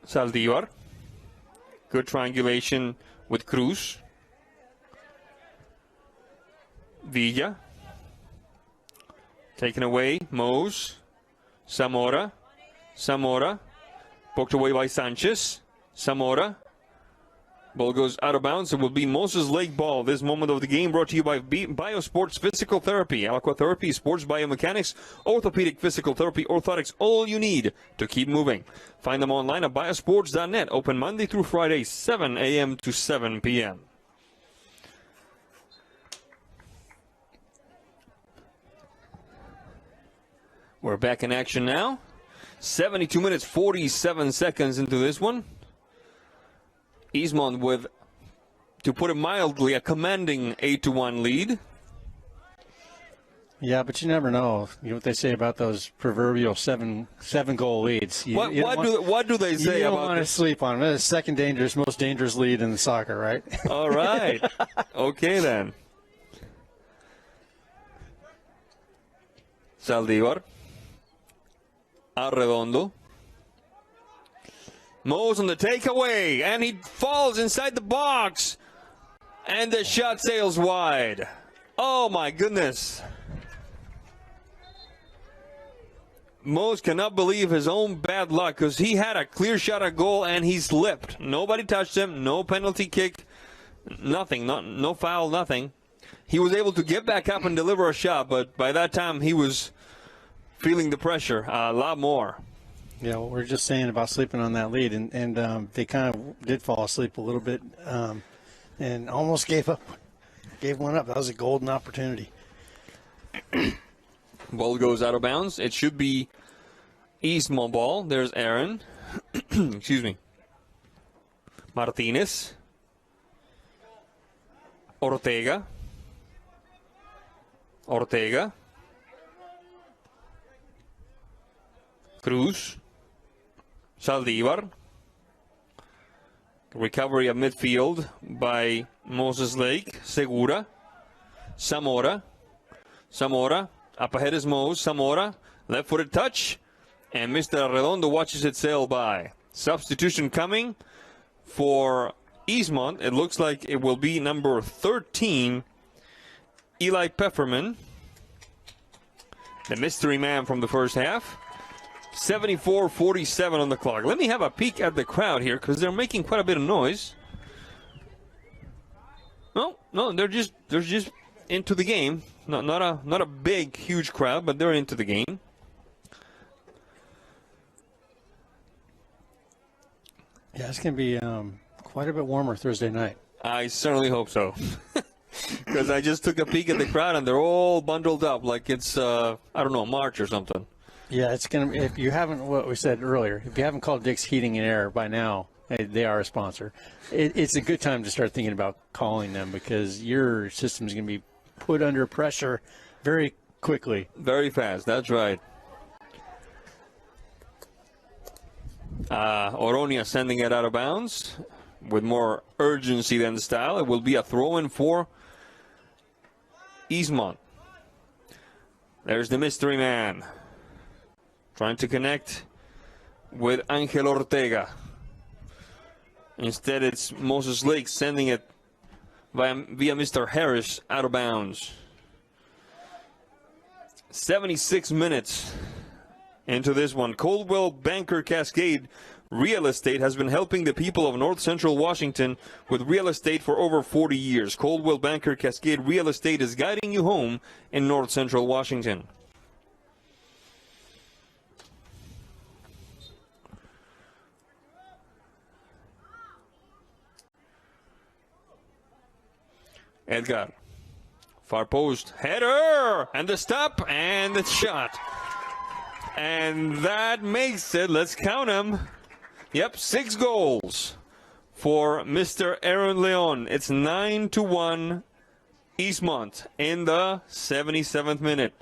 Saldívar. Good triangulation with Cruz. Villa. Taken away. Mose. Zamora. Zamora. Poked away by Sanchez. Zamora. Ball goes out of bounds. It will be Moses Lake ball. This moment of the game brought to you by Biosports Physical Therapy, Aquatherapy, Sports Biomechanics, Orthopedic Physical Therapy, Orthotics, all you need to keep moving. Find them online at biosports.net. Open Monday through Friday, 7 a.m. to 7 p.m. We're back in action now. 72 minutes, 47 seconds into this one. Eastmont with, to put it mildly, a commanding 8-1 lead. Yeah, but you never know. You know what they say about those proverbial seven goal leads. What do they say you don't about want to this? sleep on it. It's the second most dangerous lead in the soccer, right? All right. Okay, then. Saldívar. Arredondo. Mose on the takeaway, and he falls inside the box. And the shot sails wide. Oh, my goodness. Mose cannot believe his own bad luck because he had a clear shot at goal, and he slipped. Nobody touched him. No penalty kick. Nothing. No foul, nothing. He was able to get back up and deliver a shot, but by that time he was feeling the pressure a lot more. Yeah, what we're just saying about sleeping on that lead, and they kind of did fall asleep a little bit and almost gave one up. That was a golden opportunity. Ball goes out of bounds. It should be Eastmont ball. There's Aaron. Excuse me. Martinez. Ortega. Cruz. Saldívar. Recovery at midfield by Moses Lake. Segura. Zamora. Up ahead is Mose. Zamora. Left-footed touch. And Mr. Arredondo watches it sail by. Substitution coming for Eastmont. It looks like it will be number 13, Eli Pefferman, the mystery man from the first half. 74-47 on the clock. Let me have a peek at the crowd here because they're making quite a bit of noise. No, they're just into the game. Not a big, huge crowd, but they're into the game. Yeah, it's going to be quite a bit warmer Thursday night. I certainly hope so. Because I just took a peek at the crowd, and they're all bundled up like it's, March or something. Yeah, it's going to be, if you haven't, what we said earlier, if you haven't called Dick's Heating and Air by now, they are a sponsor. It's a good time to start thinking about calling them because your system is going to be put under pressure very quickly. Very fast, that's right. Oronia sending it out of bounds with more urgency than the style. It will be a throw-in for Eastmont. There's the mystery man trying to connect with Angel Ortega. Instead, it's Moses Lake sending it via Mr. Harris out of bounds. 76 minutes into this one. Coldwell Banker Cascade Real Estate has been helping the people of North Central Washington with real estate for over 40 years. Coldwell Banker Cascade Real Estate is guiding you home in North Central Washington. Edgar. Far post. Header! And the stop and the shot. And that makes it, let's count them. Yep, 6 goals for Mr. Aaron Leon. It's 9-1 Eastmont in the 77th minute.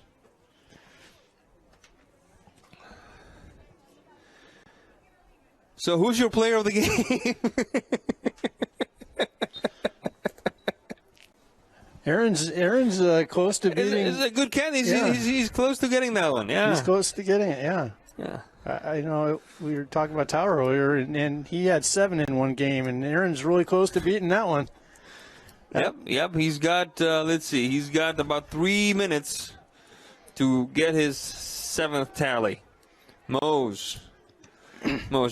So who's your player of the game? Aaron's close to beating. It's a good candidate. He's close to getting that one. Yeah, he's close to getting it. Yeah. I know we were talking about Tower earlier, and he had 7 in one game, and Aaron's really close to beating that one. Yep. He's got. Let's see. He's got about 3 minutes to get his 7th tally. Mose,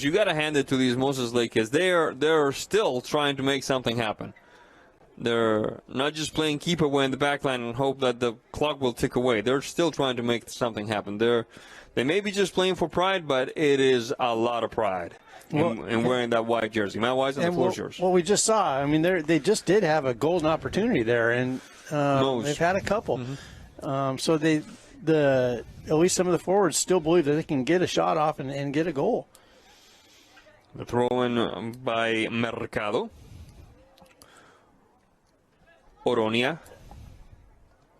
you got to hand it to these Moses Lake kids. They're still trying to make something happen. They're not just playing keep away in the back line and hope that the clock will tick away. They're still trying to make something happen. They may be just playing for pride, but it is a lot of pride in wearing that white jersey. My Wisen, the floor is yours. Well, we just saw. I mean, they just did have a golden opportunity there, and they've had a couple. Mm-hmm. So at least some of the forwards still believe that they can get a shot off and get a goal. The throw-in by Mercado. Oronia.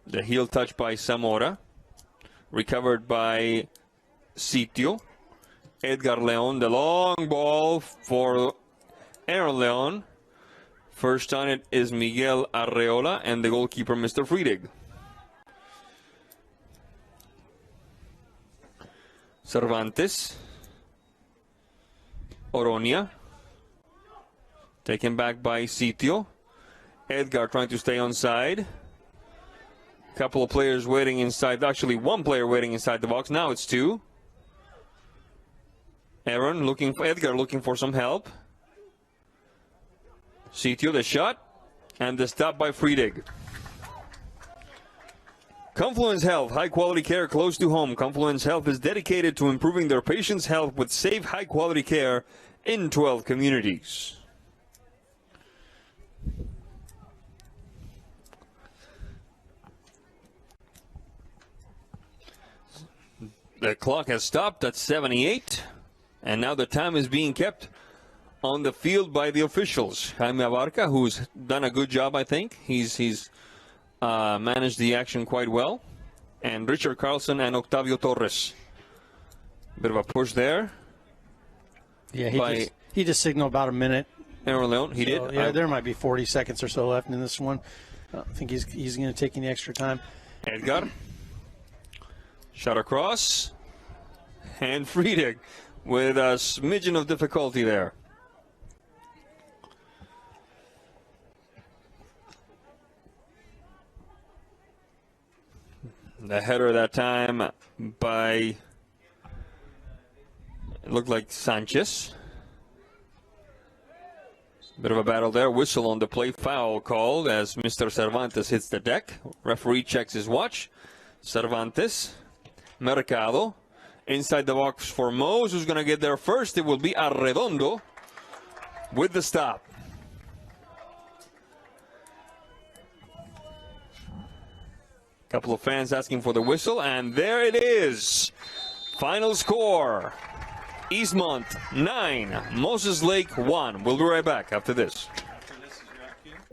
The heel touch by Zamora. Recovered by Sitio. Edgar Leon, the long ball for Aaron Leon. First on it is Miguel Arreola and the goalkeeper, Mr. Friedig. Cervantes. Oronia. Taken back by Sitio. Edgar trying to stay onside. Couple of players waiting inside. Actually, one player waiting inside the box. Now it's two. Edgar looking for some help. Sitio, the shot, and the stop by Friedig. Confluence Health, high-quality care close to home. Confluence Health is dedicated to improving their patients' health with safe, high-quality care in 12 communities. The clock has stopped at 78, and now the time is being kept on the field by the officials. Jaime Abarca, who's done a good job, I think. He's managed the action quite well. And Richard Carlson and Octavio Torres. Bit of a push there. Yeah, he just signaled about a minute. Aaron Leon, he did. Yeah, there might be 40 seconds or so left in this one. I don't think he's going to take any extra time. Edgar. Shot across. And Friedig with a smidgen of difficulty there. The header that time by, it looked like Sanchez. Bit of a battle there. Whistle on the play. Foul called as Mr. Cervantes hits the deck. Referee checks his watch. Cervantes. Mercado. Inside the box for Mose, who's going to get there first. It will be Arredondo with the stop. Couple of fans asking for the whistle, and there it is. Final score, Eastmont 9, Moses Lake 1. We'll be right back after this.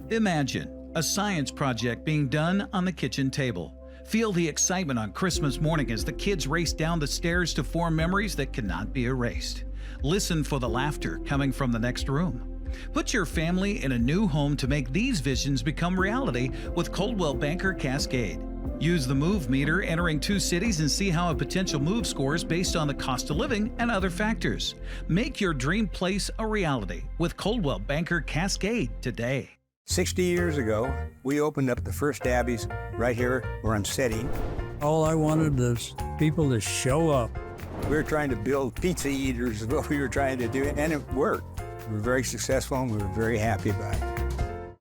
Imagine a science project being done on the kitchen table. Feel the excitement on Christmas morning as the kids race down the stairs to form memories that cannot be erased. Listen for the laughter coming from the next room. Put your family in a new home to make these visions become reality with Coldwell Banker Cascade. Use the move meter entering 2 cities and see how a potential move scores based on the cost of living and other factors. Make your dream place a reality with Coldwell Banker Cascade today. 60 years ago, we opened up the first Abby's right here where I'm sitting. All I wanted is people to show up. We were trying to build pizza eaters is what we were trying to do, and it worked. We were very successful, and we were very happy about it.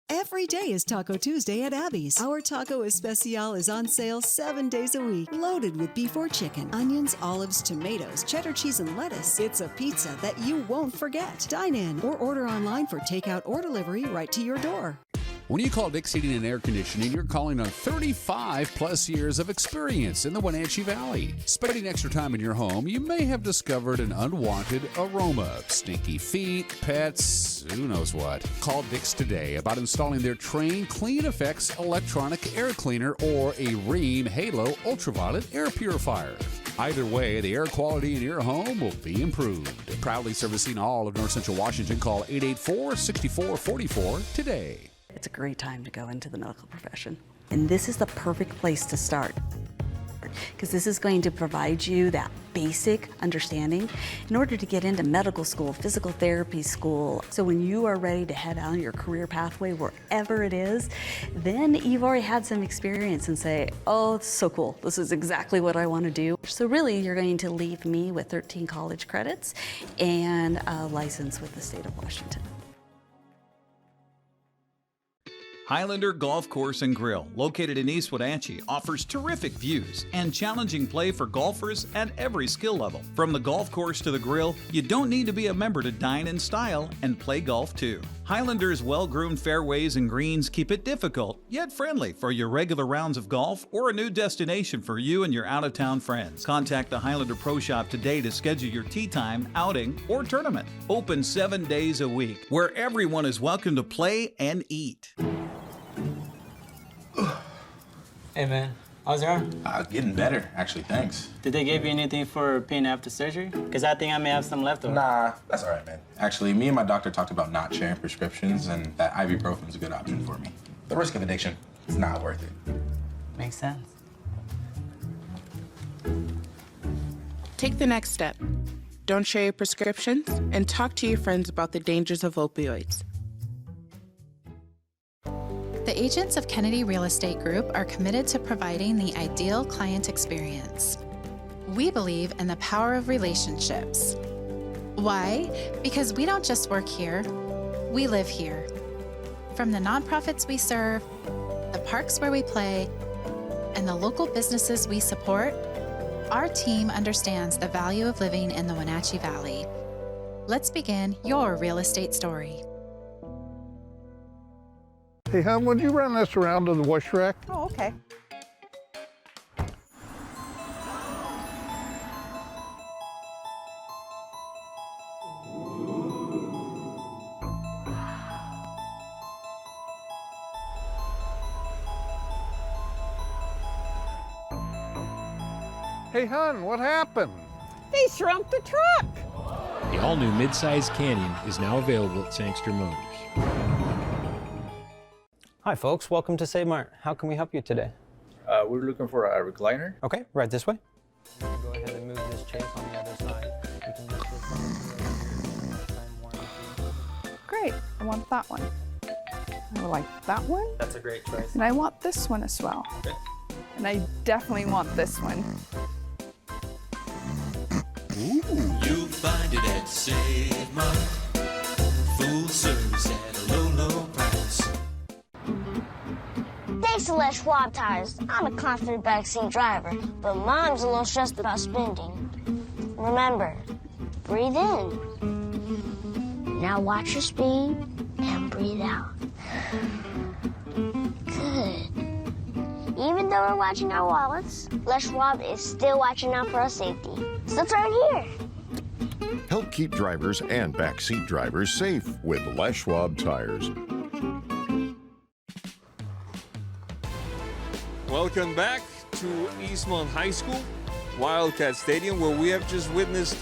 Every day is Taco Tuesday at Abby's. Our Taco Especial is on sale 7 days a week, loaded with beef or chicken, onions, olives, tomatoes, cheddar cheese, and lettuce. It's a pizza that you won't forget. Dine in or order online for takeout or delivery right to your door. When you call Dick's Heating and Air Conditioning, you're calling on 35 plus years of experience in the Wenatchee Valley. Spending extra time in your home, you may have discovered an unwanted aroma. Stinky feet, pets, who knows what. Call Dick's today about installing their Train Clean Effects electronic air cleaner or a Rheem Halo ultraviolet air purifier. Either way, the air quality in your home will be improved. Proudly servicing all of North Central Washington, call 884-6444 today. It's a great time to go into the medical profession. And this is the perfect place to start, because this is going to provide you that basic understanding in order to get into medical school, physical therapy school. So when you are ready to head on your career pathway, wherever it is, then you've already had some experience and say, oh, it's so cool. This is exactly what I want to do. So really, you're going to leave me with 13 college credits and a license with the state of Washington. Highlander Golf Course and Grill, located in East Wenatchee, offers terrific views and challenging play for golfers at every skill level. From the golf course to the grill, you don't need to be a member to dine in style and play golf too. Highlander's well-groomed fairways and greens keep it difficult, yet friendly for your regular rounds of golf or a new destination for you and your out-of-town friends. Contact the Highlander Pro Shop today to schedule your tee time, outing, or tournament. Open 7 days a week, where everyone is welcome to play and eat. Hey man, how's it going? Getting better, actually, thanks. Did they give you anything for pain after surgery? Because I think I may have some left over. Nah, that's all right, man. Actually, me and my doctor talked about not sharing prescriptions, and that ibuprofen is a good option for me. The risk of addiction is not worth it. Makes sense. Take the next step. Don't share your prescriptions and talk to your friends about the dangers of opioids. The agents of Kennedy Real Estate Group are committed to providing the ideal client experience. We believe in the power of relationships. Why? Because we don't just work here, we live here. From the nonprofits we serve, the parks where we play, and the local businesses we support, our team understands the value of living in the Wenatchee Valley. Let's begin your real estate story. Hey, hon, would you run this around to the wash rack? Oh, okay. Hey, hon, what happened? They shrunk the truck. The all-new midsize Canyon is now available at Sangster Motors. Hi folks, welcome to Save Mart. How can we help you today? We're looking for a recliner. Okay, right this way. Go ahead and move this chase on the other side. You can lift this up. Great, I want that one. I like that one. That's a great choice. And I want this one as well. Okay. And I definitely want this one. You'll find it at Save Mart. Full service at a low, low price. Thanks to Les Schwab Tires, I'm a confident backseat driver, but Mom's a little stressed about spending. Remember, breathe in. Now watch your speed and breathe out. Good. Even though we're watching our wallets, Les Schwab is still watching out for our safety. So turn here. Help keep drivers and backseat drivers safe with Les Schwab Tires. Welcome back to Eastmont High School, Wildcat Stadium, where we have just witnessed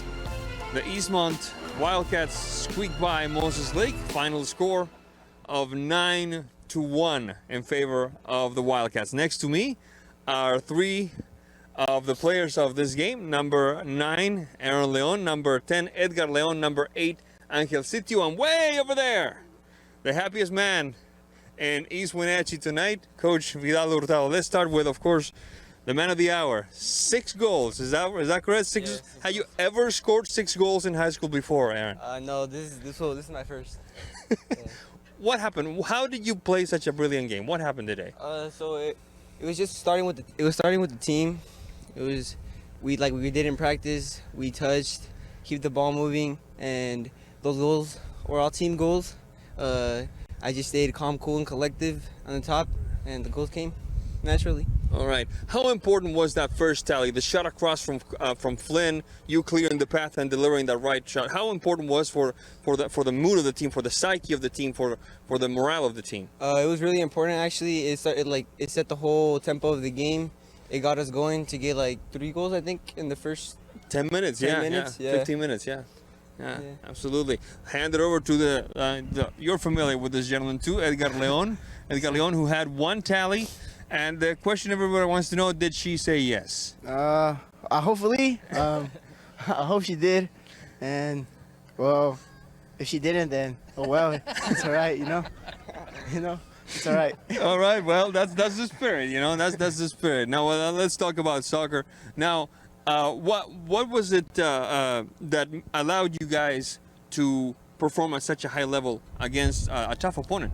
the Eastmont Wildcats squeak by Moses Lake. Final score of 9-1 in favor of the Wildcats. Next to me are three of the players of this game. Number 9, Aaron Leon. Number 10, Edgar Leon. Number 8, Angel Sitio. And way over there, the happiest man in East Wenatchee tonight, Coach Vidal Hurtado. Let's start with, of course, the man of the hour. 6 goals. Is that correct? 6. Yes. Have you ever scored 6 goals in high school before, Aaron? No. This is my first. What happened? How did you play such a brilliant game? What happened today? So it was just starting with the team. It was we did in practice. We touched, keep the ball moving, and those goals were all team goals. I just stayed calm, cool, and collective on the top, and the goals came naturally. All right. How important was that first tally? The shot across from Flynn, you clearing the path and delivering that right shot. How important was for the mood of the team, for the psyche of the team, for the morale of the team? It was really important actually. It set the whole tempo of the game. It got us going to get 3 goals, I think, in the first 10 minutes. 10 minutes, yeah. 15 minutes. Yeah, absolutely. Hand it over to you're familiar with this gentleman too, Edgar Leon. Edgar Leon, who had 1 tally. And the question everybody wants to know, did she say yes? Hopefully. I hope she did. And, well, if she didn't, then, oh well, it's all right, you know? It's all right. All right, well, that's the spirit, that's the spirit. Now, let's talk about soccer. Now, what was it that allowed you guys to perform at such a high level against a tough opponent?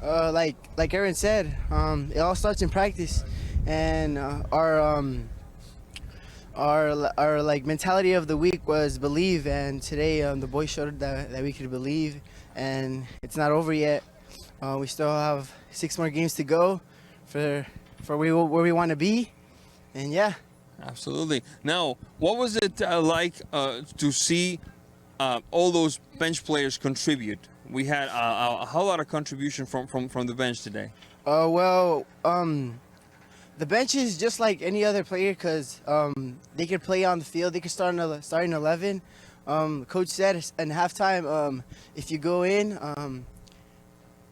Like Aaron said, it all starts in practice, and our mentality of the week was believe, and today the boys showed that we could believe, and it's not over yet. We still have 6 more games to go for where we want to be, and yeah. Absolutely. Now, what was it like to see all those bench players contribute? We had a whole lot of contribution from the bench today. The The bench is just like any other player because they can play on the field. They can start in 11. Coach said in halftime, if you go in,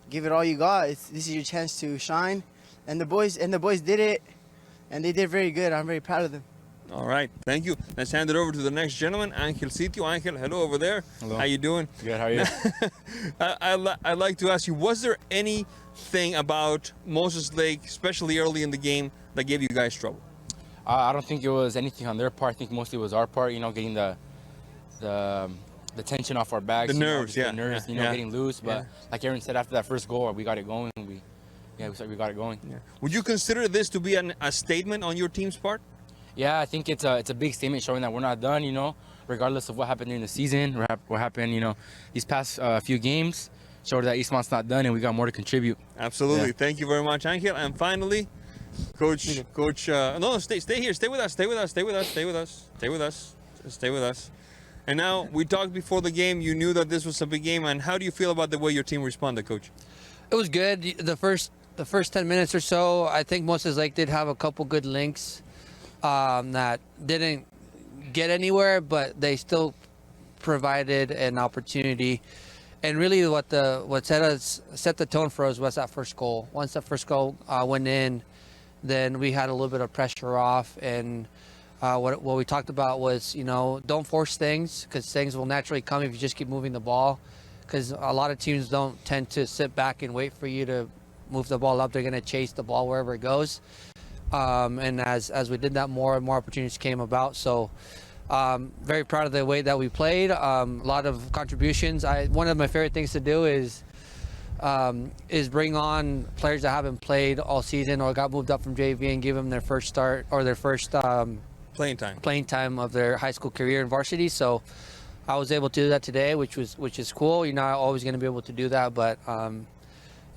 give it all you got. This is your chance to shine. And the boys did it, and they did very good. I'm very proud of them. All right, thank you. Let's hand it over to the next gentleman, Angel Sitio. Angel, hello over there. Hello. How you doing? Good, how are you? I'd like to ask you, was there anything about Moses Lake, especially early in the game, that gave you guys trouble? I don't think it was anything on their part. I think mostly it was our part, getting the tension off our backs. The nerves, The nerves, getting loose. But like Aaron said, after that first goal, we got it going. We got it going. Yeah. Would you consider this to be a statement on your team's part? Yeah, I think it's a big statement showing that we're not done, regardless of what happened during the season, what happened, these past few games, showed that Eastmont's not done and we got more to contribute. Absolutely. Yeah. Thank you very much, Angel. And finally, Coach, stay here. Stay with us. And now, we talked before the game. You knew that this was a big game. And how do you feel about the way your team responded, Coach? It was good. The first 10 minutes or so, I think Moses Lake did have a couple good links that didn't get anywhere, but they still provided an opportunity. And really what set the tone for us was that first goal. Once that first goal went in, then we had a little bit of pressure off. And what we talked about was, don't force things, because things will naturally come if you just keep moving the ball. Because a lot of teams don't tend to sit back and wait for you to move the ball up. They're going to chase the ball wherever it goes. And as we did that, more and more opportunities came about. So very proud of the way that we played. A lot of contributions. One of my favorite things to do is bring on players that haven't played all season or got moved up from JV and give them their first start or their first playing time of their high school career in varsity. So I was able to do that today, which is cool. You're not always going to be able to do that, but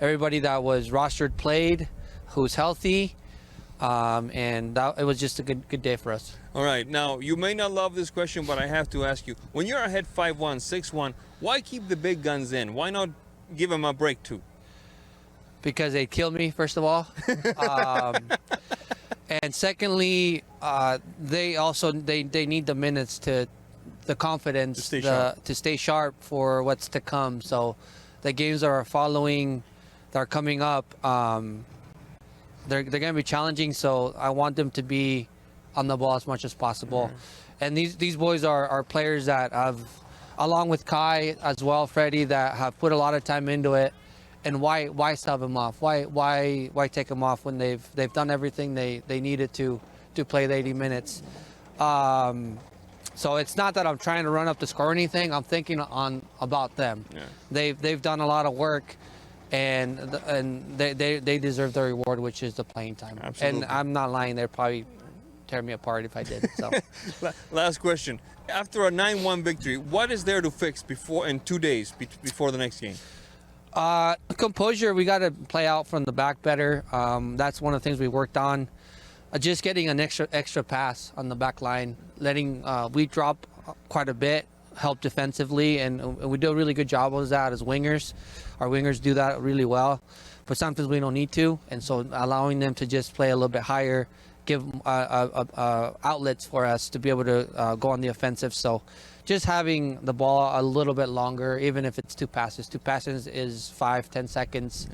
everybody that was rostered played, who's healthy. And it was just a good day for us. All right. Now, you may not love this question, but I have to ask you. When you're ahead 5-1, 6-1, why keep the big guns in? Why not give them a break too? Because they killed me, first of all. And secondly, they need the minutes the confidence to stay sharp for what's to come. So the games that are coming up, they're going to be challenging, so I want them to be on the ball as much as possible. And these boys are players that have, along with Kai as well, Freddie, that have put a lot of time into it. And why sub them off? Why take them off when they've done everything they needed to play the 80 minutes? So it's not that I'm trying to run up the score or anything. I'm thinking about them. Yeah. They've done a lot of work. And they deserve the reward, which is the playing time. Absolutely. And I'm not lying; they'd probably tear me apart if I did. So, last question: after a 9-1 victory, what is there to fix in 2 days before the next game? Composure. We got to play out from the back better. That's one of the things we worked on. Just getting an extra pass on the back line, letting we drop quite a bit, help defensively, and we do a really good job of that as wingers. Our wingers do that really well, but sometimes we don't need to, and so allowing them to just play a little bit higher, give outlets for us to be able to go on the offensive. So just having the ball a little bit longer, even if it's 2 passes. 2 passes is 5-10 seconds.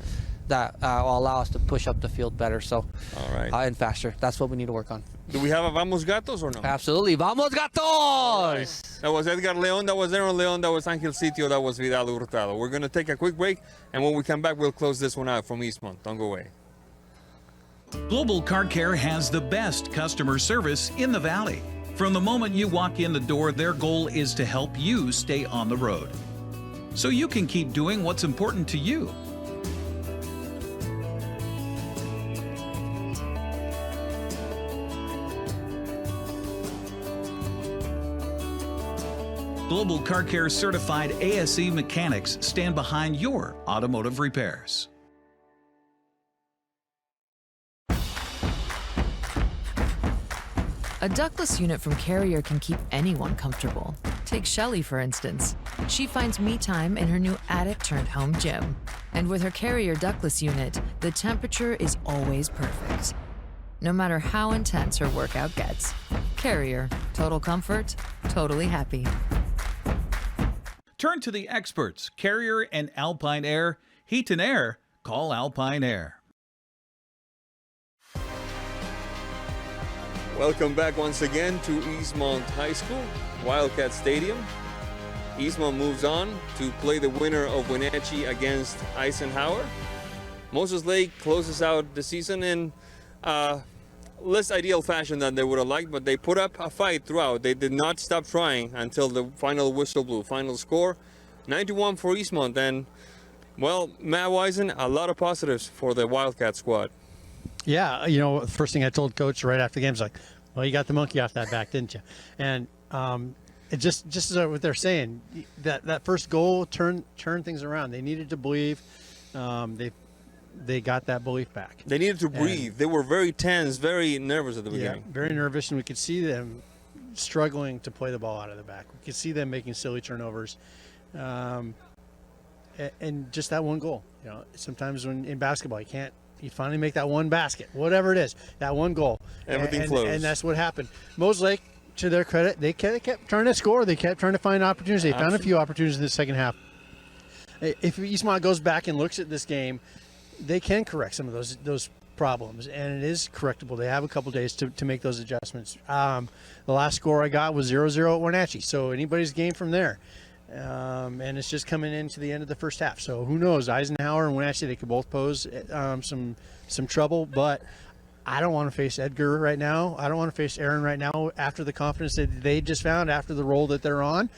That will allow us to push up the field better. So, all right, and faster. That's what we need to work on. Do we have a Vamos Gatos or no? Absolutely. Vamos Gatos! Right. That was Edgar Leon, that was Aaron Leon, that was Angel Sitio, that was Vidal Hurtado. We're going to take a quick break, and when we come back, we'll close this one out from Eastmont. Don't go away. Global Car Care has the best customer service in the Valley. From the moment you walk in the door, their goal is to help you stay on the road, so you can keep doing what's important to you. Global Car Care certified ASE mechanics stand behind your automotive repairs. A ductless unit from Carrier can keep anyone comfortable. Take Shelly, for instance. She finds me time in her new attic-turned-home gym. And with her Carrier ductless unit, the temperature is always perfect. no matter how intense her workout gets. Carrier, total comfort, totally happy. Turn to the experts, Carrier and Alpine Air. Heat and air, call Alpine Air. Welcome back once again to Eastmont High School, Wildcat Stadium. Eastmont moves on to play the winner of Wenatchee against Eisenhower. Moses Lake closes out the season in less ideal fashion than they would have liked, but they put up a fight throughout. They did not stop trying until the final whistle blew. Final score, 9-1 for Eastmont. And, well, Matt Wisen, a lot of positives for the Wildcat squad. Yeah, you know, the first thing I told Coach right after the game was like, well, you got the monkey off that back, didn't you? And it just as what they're saying, that first goal turned things around. They needed to believe. They got that belief back. They needed to breathe. They were very tense, very nervous at the beginning. Yeah, very nervous, and we could see them struggling to play the ball out of the back. We could see them making silly turnovers, and just that one goal. You know, sometimes when in basketball you finally make that one basket, whatever it is, that one goal. Everything flows. And that's what happened. Moses Lake, to their credit, they kept trying to score. They kept trying to find opportunities. They found a few opportunities in the second half. If Eastmont goes back and looks at this game, they can correct some of those problems, and it is correctable. They have a couple days to make those adjustments. The last score I got was 0-0 at Wenatchee, so anybody's game from there. And it's just coming into the end of the first half. So who knows? Eisenhower and Wenatchee, they could both pose some trouble, but I don't want to face Edgar right now. I don't want to face Aaron right now after the confidence that they just found after the role that they're on.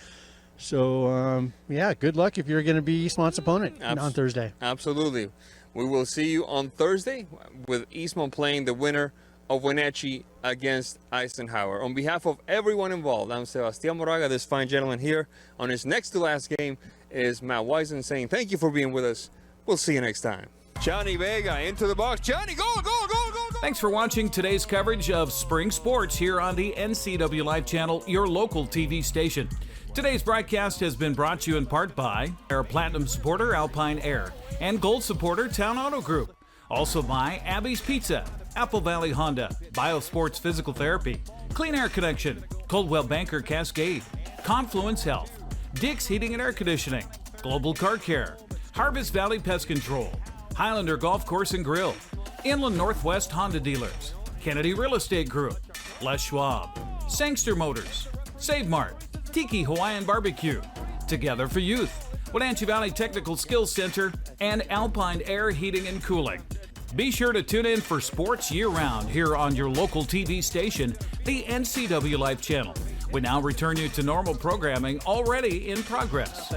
So, yeah, good luck if you're going to be Eastmont's opponent on Thursday. Absolutely. We will see you on Thursday with Eastmont playing the winner of Wenatchee against Eisenhower. On behalf of everyone involved, I'm Sebastian Moraga. This fine gentleman here on his next to last game is Matt Wisen saying thank you for being with us. We'll see you next time. Johnny Vega into the box. Johnny, go, go, go, go, go. Thanks for watching today's coverage of spring sports here on the NCWLIFE Channel, your local TV station. Today's broadcast has been brought to you in part by our Platinum supporter, Alpine Air, and Gold supporter, Town Auto Group. Also by Abby's Pizza, Apple Valley Honda, Biosports Physical Therapy, Clean Air Connection, Coldwell Banker Cascade, Confluence Health, Dick's Heating and Air Conditioning, Global Car Care, Harvest Valley Pest Control, Highlander Golf Course and Grill, Inland Northwest Honda Dealers, Kennedy Real Estate Group, Les Schwab, Sangster Motors, Save Mart, Tiki Hawaiian Barbecue, Together for Youth, Wenatchee Valley Technical Skills Center, and Alpine Air Heating and Cooling. Be sure to tune in for sports year-round here on your local TV station, the NCWLIFE Channel. We now return you to normal programming already in progress.